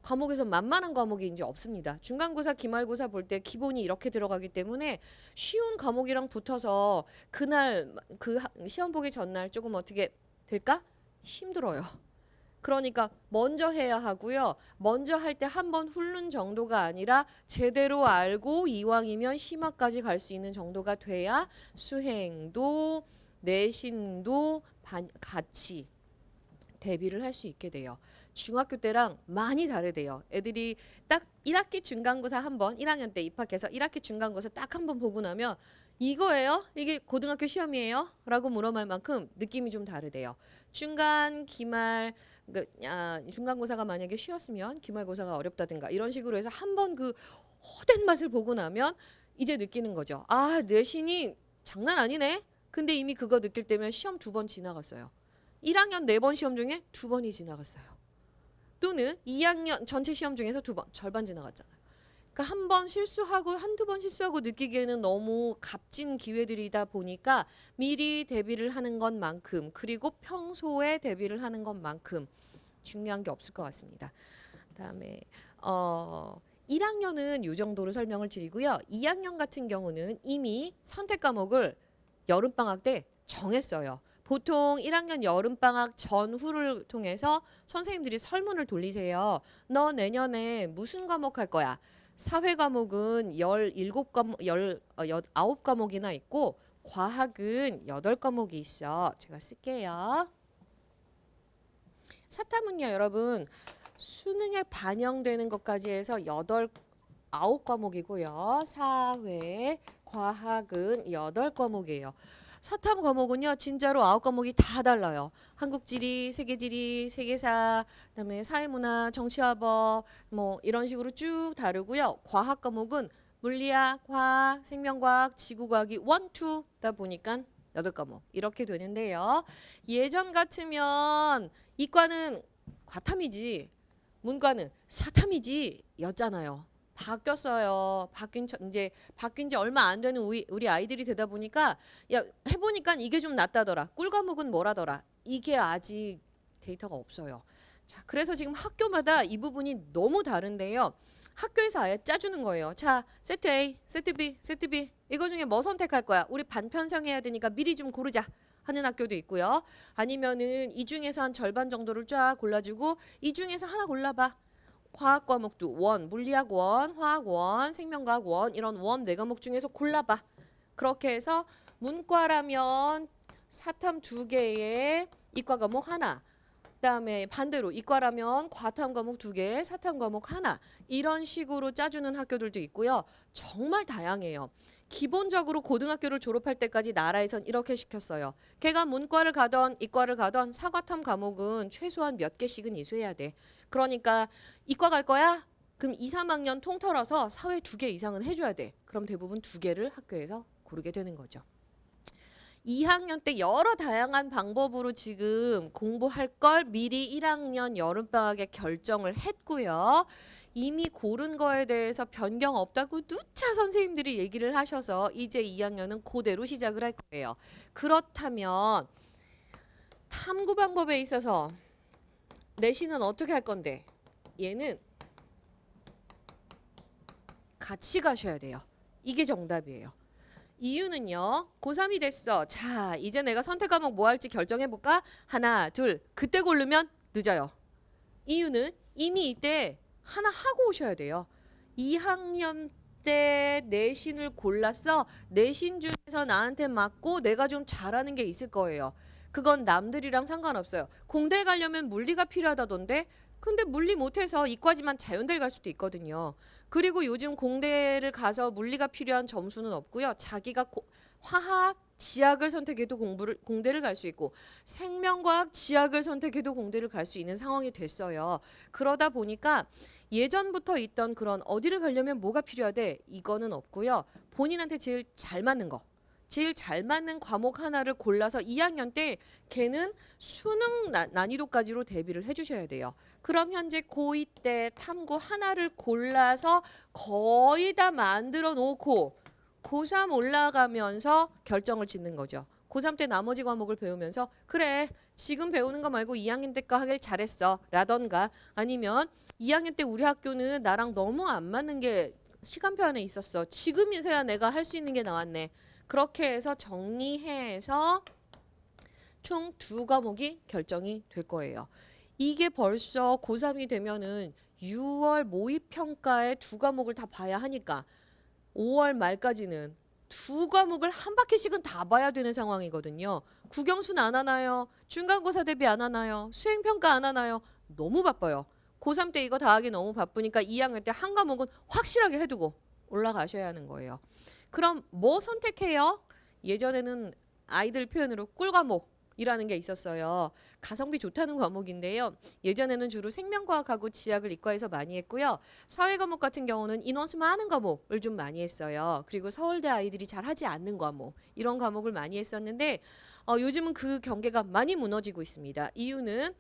과목에서 만만한 과목이 이제 없습니다. 중간고사, 기말고사 볼 때 기본이 이렇게 들어가기 때문에 쉬운 과목이랑 붙어서 그날 그 시험 보기 전날 조금 어떻게 될까? 힘들어요. 그러니까 먼저 해야 하고요. 먼저 할 때 한 번 훑는 정도가 아니라 제대로 알고 이왕이면 심화까지 갈 수 있는 정도가 돼야 수행도 내신도 같이 대비를 할 수 있게 돼요. 중학교 때랑 많이 다르대요. 애들이 딱 1학기 중간고사 한 번 1학년 때 입학해서 1학기 중간고사 딱 한 번 보고 나면 이거예요? 이게 고등학교 시험이에요? 라고 물어볼 만큼 느낌이 좀 다르대요. 중간, 기말, 중간고사가 만약에 쉬웠으면 기말고사가 어렵다든가 이런 식으로 해서 한 번 그 호된 맛을 보고 나면 이제 느끼는 거죠. 내신이 장난 아니네? 근데 이미 그거 느낄 때면 시험 2번 지나갔어요. 1학년 4번 시험 중에 2번이 지나갔어요. 또는 2학년 전체 시험 중에서 2번, 절반 지나갔잖아요. 그러니까 한 번 실수하고 한두 번 실수하고 느끼기에는 너무 값진 기회들이다 보니까 미리 대비를 하는 것만큼 그리고 평소에 대비를 하는 것만큼 중요한 게 없을 것 같습니다. 그다음에 1학년은 이 정도로 설명을 드리고요. 2학년 같은 경우는 이미 선택 과목을 여름방학 때 정했어요. 보통 1학년 여름방학 전후를 통해서 선생님들이 설문을 돌리세요. 너 내년에 무슨 과목 할 거야? 사회 과목은 19과목이나 있고 과학은 8과목이 있어. 제가 쓸게요. 사탐은요, 여러분. 수능에 반영되는 것까지 해서 9과목이고요. 사회, 과학은 8과목이에요. 사탐 과목은요, 진짜로 9과목이 다 달라요. 한국지리, 세계지리, 세계사, 그다음에 사회문화, 정치화법 뭐 이런 식으로 쭉 다르고요. 과학 과목은 물리학, 화학, 생명과학, 지구과학이 1, 2다 보니까 8과목 이렇게 되는데요. 예전 같으면 이과는 과탐이지 문과는 사탐이지 였잖아요. 바뀌었어요. 이제 바뀐 지 얼마 안 되는 우리 아이들이 되다 보니까 야 해보니까 이게 좀 낫다더라. 꿀 과목은 뭐라더라. 이게 아직 데이터가 없어요. 자, 그래서 지금 학교마다 이 부분이 너무 다른데요. 학교에서 아예 짜주는 거예요. 자, 세트 A, 세트 B, 세트 B 이거 중에 뭐 선택할 거야? 우리 반편성해야 되니까 미리 좀 고르자. 하는 학교도 있고요. 아니면은 이 중에서 한 절반 정도를 쫙 골라주고 이 중에서 하나 골라봐. 과학 과목도 원, 물리학 원, 화학 원, 생명과학 원 이런 원 4과목 중에서 골라봐. 그렇게 해서 문과라면 사탐 2개에 이과 과목 하나. 그다음에 반대로 이과라면 과탐 과목 2개, 사탐 과목 하나. 이런 식으로 짜주는 학교들도 있고요. 정말 다양해요. 기본적으로 고등학교를 졸업할 때까지 나라에선 이렇게 시켰어요. 걔가 문과를 가던 이과를 가던 사과탐 과목은 최소한 몇 개씩은 이수해야 돼. 그러니까 이과 갈 거야? 그럼 2, 3학년 통틀어서 사회 2개 이상은 해줘야 돼. 그럼 대부분 2개를 학교에서 고르게 되는 거죠. 2학년 때 여러 다양한 방법으로 지금 공부할 걸 미리 1학년 여름방학에 결정을 했고요. 이미 고른 거에 대해서 변경 없다고 누차 선생님들이 얘기를 하셔서 이제 2학년은 그대로 시작을 할 거예요. 그렇다면 탐구 방법에 있어서 내신은 어떻게 할 건데? 얘는 같이 가셔야 돼요. 이게 정답이에요. 이유는요. 고3이 됐어. 자, 이제 내가 선택 과목 뭐 할지 결정해볼까? 하나, 둘. 그때 고르면 늦어요. 이유는 이미 이때 하나 하고 오셔야 돼요. 2학년 때 내신을 골랐어. 내신 중에서 나한테 맞고 내가 좀 잘하는 게 있을 거예요. 그건 남들이랑 상관없어요. 공대 가려면 물리가 필요하다던데 근데 물리 못해서 이과지만 자연대를 갈 수도 있거든요. 그리고 요즘 공대를 가서 물리가 필요한 점수는 없고요. 자기가 화학, 지학을 선택해도 공대를 갈 수 있고 생명과학, 지학을 선택해도 공대를 갈 수 있는 상황이 됐어요. 그러다 보니까 예전부터 있던 그런 어디를 가려면 뭐가 필요하대 이거는 없고요. 본인한테 제일 잘 맞는 거. 제일 잘 맞는 과목 하나를 골라서 2학년 때 걔는 수능 난이도까지로 대비를 해주셔야 돼요. 그럼 현재 고2 때 탐구 하나를 골라서 거의 다 만들어 놓고 고3 올라가면서 결정을 짓는 거죠. 고3 때 나머지 과목을 배우면서 그래 지금 배우는 거 말고 2학년 때 거 하길 잘했어 라던가 아니면 2학년 때 우리 학교는 나랑 너무 안 맞는 게 시간표 안에 있었어. 지금이서야 내가 할 수 있는 게 나왔네. 그렇게 해서 정리해서 총 2과목이 결정이 될 거예요. 이게 벌써 고3이 되면은 6월 모의평가에 2과목을 다 봐야 하니까 5월 말까지는 2과목을 한 바퀴씩은 다 봐야 되는 상황이거든요. 국영수는 안 하나요? 중간고사 대비 안 하나요? 수행평가 안 하나요? 너무 바빠요. 고3 때 이거 다 하기 너무 바쁘니까 2학년 때 한 과목은 확실하게 해두고 올라가셔야 하는 거예요. 그럼 뭐 선택해요? 예전에는 아이들 표현으로 꿀과목 이라는 게 있었어요. 가성비 좋다는 과목인데요. 예전에는 주로 생명과학하고 지학을 이과에서 많이 했고요. 사회 과목 같은 경우는 인원수 많은 과목을 좀 많이 했어요. 그리고 서울대 아이들이 잘 하지 않는 과목 이런 과목을 많이 했었는데 요즘은 그 경계가 많이 무너지고 있습니다. 이유는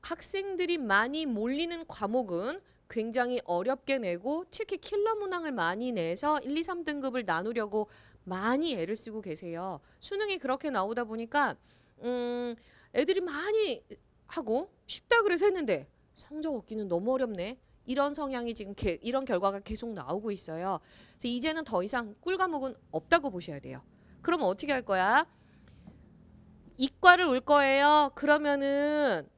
학생들이 많이 몰리는 과목은 굉장히 어렵게 내고 특히 킬러 문항을 많이 내서 1, 2, 3등급을 나누려고 많이 애를 쓰고 계세요. 수능이 그렇게 나오다 보니까 애들이 많이 하고 쉽다 그래서 했는데 성적 얻기는 너무 어렵네. 이런 성향이 지금 이런 결과가 계속 나오고 있어요. 그래서 이제는 더 이상 꿀 과목은 없다고 보셔야 돼요. 그럼 어떻게 할 거야? 이과를 올 거예요. 그러면은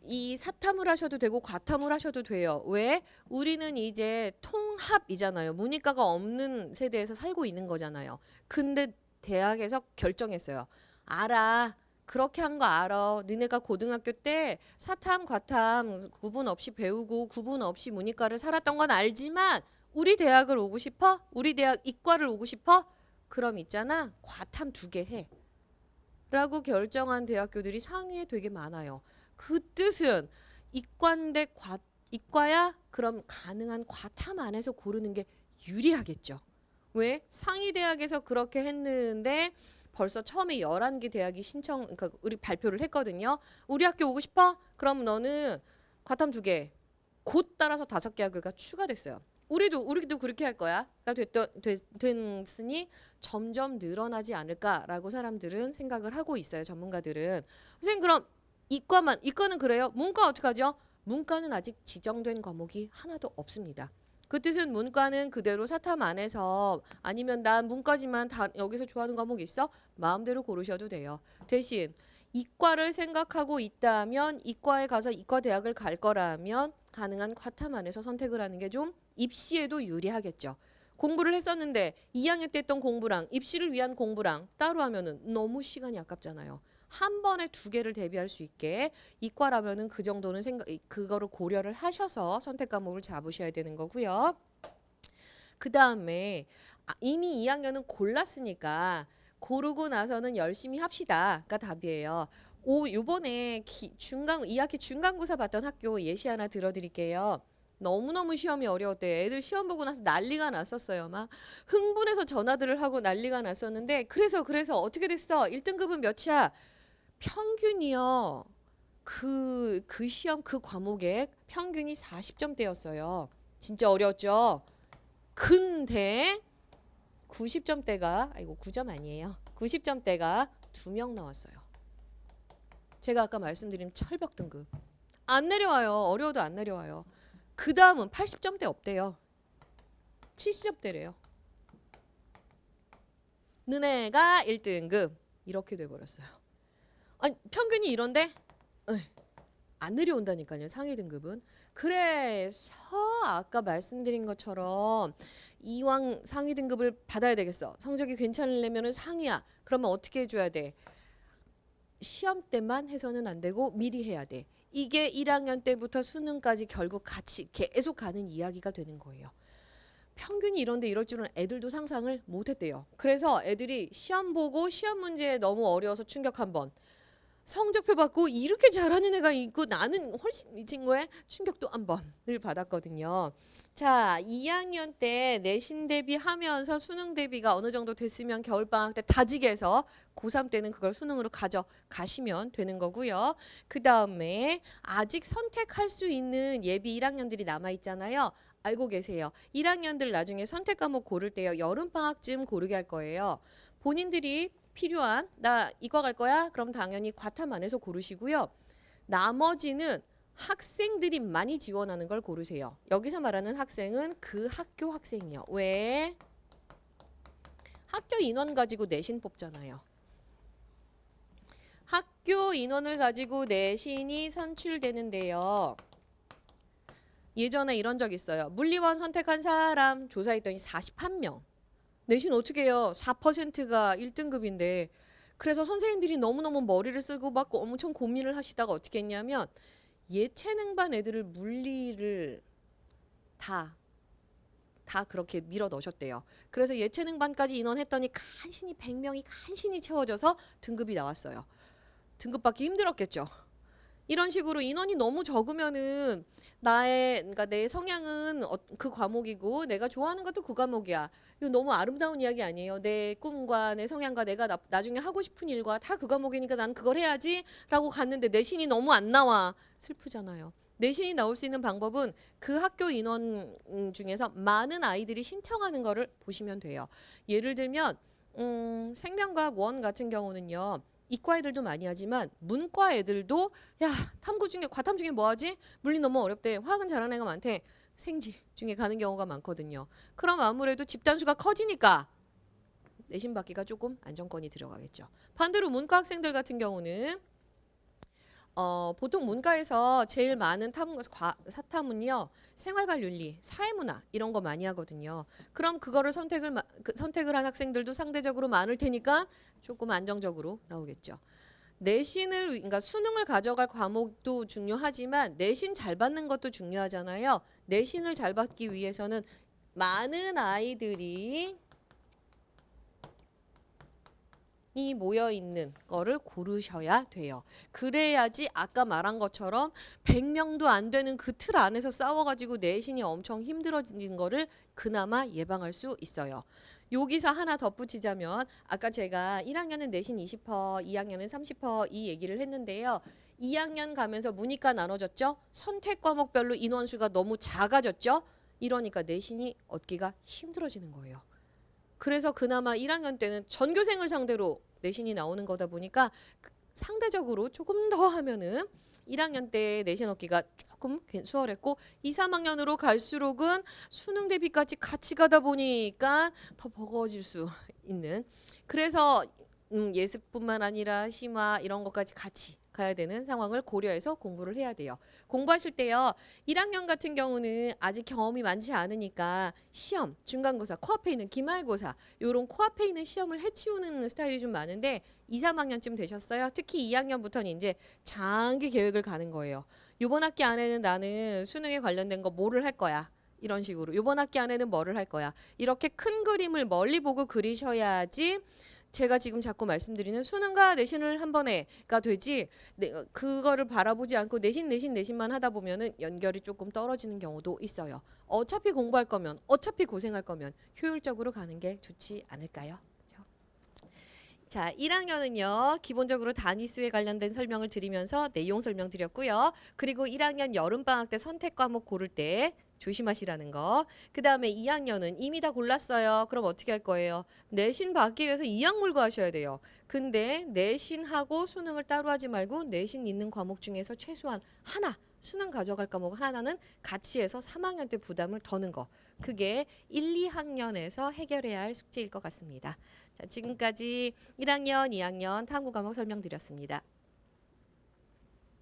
이 사탐을 하셔도 되고 과탐을 하셔도 돼요. 왜? 우리는 이제 통합이잖아요. 문이과가 없는 세대에서 살고 있는 거잖아요. 근데 대학에서 결정했어요. 알아. 그렇게 한 거 알아. 너네가 고등학교 때 사탐, 과탐 구분 없이 배우고 구분 없이 문이과를 살았던 건 알지만 우리 대학을 오고 싶어? 우리 대학 이과를 오고 싶어? 그럼 있잖아. 과탐 2개 해. 라고 결정한 대학교들이 상위에 되게 많아요. 그 뜻은 이과인데 이과야? 그럼 가능한 과탐 안에서 고르는 게 유리하겠죠. 왜? 상위 대학에서 그렇게 했는데 벌써 처음에 11개 대학이 그러니까 우리 발표를 했거든요. 우리 학교 오고 싶어? 그럼 너는 과탐 2개. 곧 따라서 5개 학교가 추가됐어요. 우리도 그렇게 할 거야. 됐으니 점점 늘어나지 않을까라고 사람들은 생각을 하고 있어요. 전문가들은. 선생님 그럼 이과는 그래요? 문과 어떡하죠? 문과는 아직 지정된 과목이 하나도 없습니다. 그 뜻은 문과는 그대로 사탐 안에서 아니면 난 문과지만 다 여기서 좋아하는 과목 있어? 마음대로 고르셔도 돼요. 대신 이과를 생각하고 있다면 이과에 가서 이과 대학을 갈 거라면 가능한 과탐 안에서 선택을 하는 게 좀 입시에도 유리하겠죠. 공부를 했었는데 2학년 때 했던 공부랑 입시를 위한 공부랑 따로 하면은 너무 시간이 아깝잖아요. 한 번에 2개를 대비할 수 있게 이과라면은 그 정도는 그거를 고려를 하셔서 선택 과목을 잡으셔야 되는 거고요. 그 다음에 이미 2학년은 골랐으니까 고르고 나서는 열심히 합시다가 답이에요. 요번에 2학기 중간고사 봤던 학교 예시 하나 들어드릴게요. 너무너무 시험이 어려웠대. 애들 시험 보고 나서 난리가 났었어요. 막 흥분해서 전화들을 하고 난리가 났었는데 그래서 어떻게 됐어? 1등급은 몇이야? 평균이요. 그 시험 그 과목에 평균이 40점대였어요. 진짜 어려웠죠. 근데 90점대가 9점 아니에요. 90점대가 2명 나왔어요. 제가 아까 말씀드린 철벽 등급. 안 내려와요. 어려워도 안 내려와요. 그 다음은 80점대 없대요. 70점대래요. 너네가 1등급 이렇게 돼버렸어요. 아니 평균이 이런데 안 내려온다니까요. 상위 등급은. 그래서 아까 말씀드린 것처럼 이왕 상위 등급을 받아야 되겠어. 성적이 괜찮으려면 상위야. 그러면 어떻게 해줘야 돼? 시험 때만 해서는 안 되고 미리 해야 돼. 이게 1학년 때부터 수능까지 결국 같이 계속 가는 이야기가 되는 거예요. 평균이 이런데 이럴 줄은 애들도 상상을 못했대요. 그래서 애들이 시험 보고 시험 문제 너무 어려워서 충격 한 번. 성적표 받고 이렇게 잘하는 애가 있고 나는 훨씬 이 친구의 충격도 한 번을 받았거든요. 자, 2학년 때 내신 대비하면서 수능 대비가 어느 정도 됐으면 겨울방학 때 다지게 해서 고3 때는 그걸 수능으로 가져가시면 되는 거고요. 그 다음에 아직 선택할 수 있는 예비 1학년들이 남아있잖아요. 알고 계세요. 1학년들 나중에 선택 과목 고를 때요. 여름방학쯤 고르게 할 거예요. 본인들이 필요한 나 이과 갈 거야? 그럼 당연히 과탐 안에서 고르시고요. 나머지는 학생들이 많이 지원하는 걸 고르세요. 여기서 말하는 학생은 그 학교 학생이요. 왜? 학교 인원 가지고 내신 뽑잖아요. 학교 인원을 가지고 내신이 선출되는데요. 예전에 이런 적 있어요. 물리원 선택한 사람 조사했더니 41명. 내신 어떻게 해요? 4%가 1등급인데. 그래서 선생님들이 너무너무 머리를 쓰고 막 엄청 고민을 하시다가 어떻게 했냐면 예체능반 애들을 물리를 다 다 그렇게 밀어 넣으셨대요. 그래서 예체능반까지 인원했더니 간신히 100명이 간신히 채워져서 등급이 나왔어요. 등급 받기 힘들었겠죠. 이런 식으로 인원이 너무 적으면은 그러니까 내 성향은 그 과목이고 내가 좋아하는 것도 그 과목이야. 이거 너무 아름다운 이야기 아니에요. 내 꿈과 내 성향과 내가 나중에 하고 싶은 일과 다 그 과목이니까 난 그걸 해야지라고 갔는데 내신이 너무 안 나와. 슬프잖아요. 내신이 나올 수 있는 방법은 그 학교 인원 중에서 많은 아이들이 신청하는 거를 보시면 돼요. 예를 들면 생명과학 원 같은 경우는요. 이과 애들도 많이 하지만 문과 애들도 야 탐구 중에 과탐 중에 뭐 하지? 물리 너무 어렵대. 화학은 잘하는 애가 많대. 생지 중에 가는 경우가 많거든요. 그럼 아무래도 집단수가 커지니까 내신 받기가 조금 안정권이 들어가겠죠. 반대로 문과 학생들 같은 경우는 보통 문과에서 제일 많은 사탐은요 생활과윤리, 사회문화 이런 거 많이 하거든요. 그럼 그거를 선택을 한 학생들도 상대적으로 많을 테니까 조금 안정적으로 나오겠죠. 그러니까 수능을 가져갈 과목도 중요하지만 내신 잘 받는 것도 중요하잖아요. 내신을 잘 받기 위해서는 많은 아이들이 모여 있는 거를 고르셔야 돼요. 그래야지 아까 말한 것처럼 100명도 안 되는 그 틀 안에서 싸워가지고 내신이 엄청 힘들어지는 거를 그나마 예방할 수 있어요. 여기서 하나 덧붙이자면 아까 제가 1학년은 내신 20%, 2학년은 30% 이 얘기를 했는데요. 2학년 가면서 문이과 나눠졌죠. 선택 과목별로 인원수가 너무 작아졌죠. 이러니까 내신이 얻기가 힘들어지는 거예요. 그래서 그나마 1학년 때는 전교생을 상대로 내신이 나오는 거다 보니까 상대적으로 조금 더 하면은 1학년 때 내신 얻기가 조금 수월했고 2, 3학년으로 갈수록은 수능 대비까지 같이 가다 보니까 더 버거워질 수 있는 그래서 예습뿐만 아니라 심화 이런 것까지 같이 가야 되는 상황을 고려해서 공부를 해야 돼요. 공부하실 때요. 1학년 같은 경우는 아직 경험이 많지 않으니까 시험, 중간고사, 코앞에 있는 기말고사 이런 코앞에 있는 시험을 해치우는 스타일이 좀 많은데 2, 3학년쯤 되셨어요. 특히 2학년부터는 이제 장기 계획을 가는 거예요. 이번 학기 안에는 나는 수능에 관련된 거 뭐를 할 거야. 이런 식으로 이번 학기 안에는 뭐를 할 거야. 이렇게 큰 그림을 멀리 보고 그리셔야지 제가 지금 자꾸 말씀드리는 수능과 내신을 한 번에가 되지 그거를 바라보지 않고 내신만 하다 보면은 연결이 조금 떨어지는 경우도 있어요. 어차피 공부할 거면 어차피 고생할 거면 효율적으로 가는 게 좋지 않을까요? 그렇죠? 자, 1학년은요. 기본적으로 단위수에 관련된 설명을 드리면서 내용 설명 드렸고요. 그리고 1학년 여름방학 때 선택 과목 고를 때 조심하시라는 거. 그 다음에 2학년은 이미 다 골랐어요. 그럼 어떻게 할 거예요? 내신 받기 위해서 2학물고 하셔야 돼요. 근데 내신하고 수능을 따로 하지 말고 내신 있는 과목 중에서 최소한 하나 수능 가져갈 과목 하나는 같이 해서 3학년 때 부담을 더는 거. 그게 1, 2학년에서 해결해야 할 숙제일 것 같습니다. 자, 지금까지 1학년, 2학년 탐구 과목 설명드렸습니다.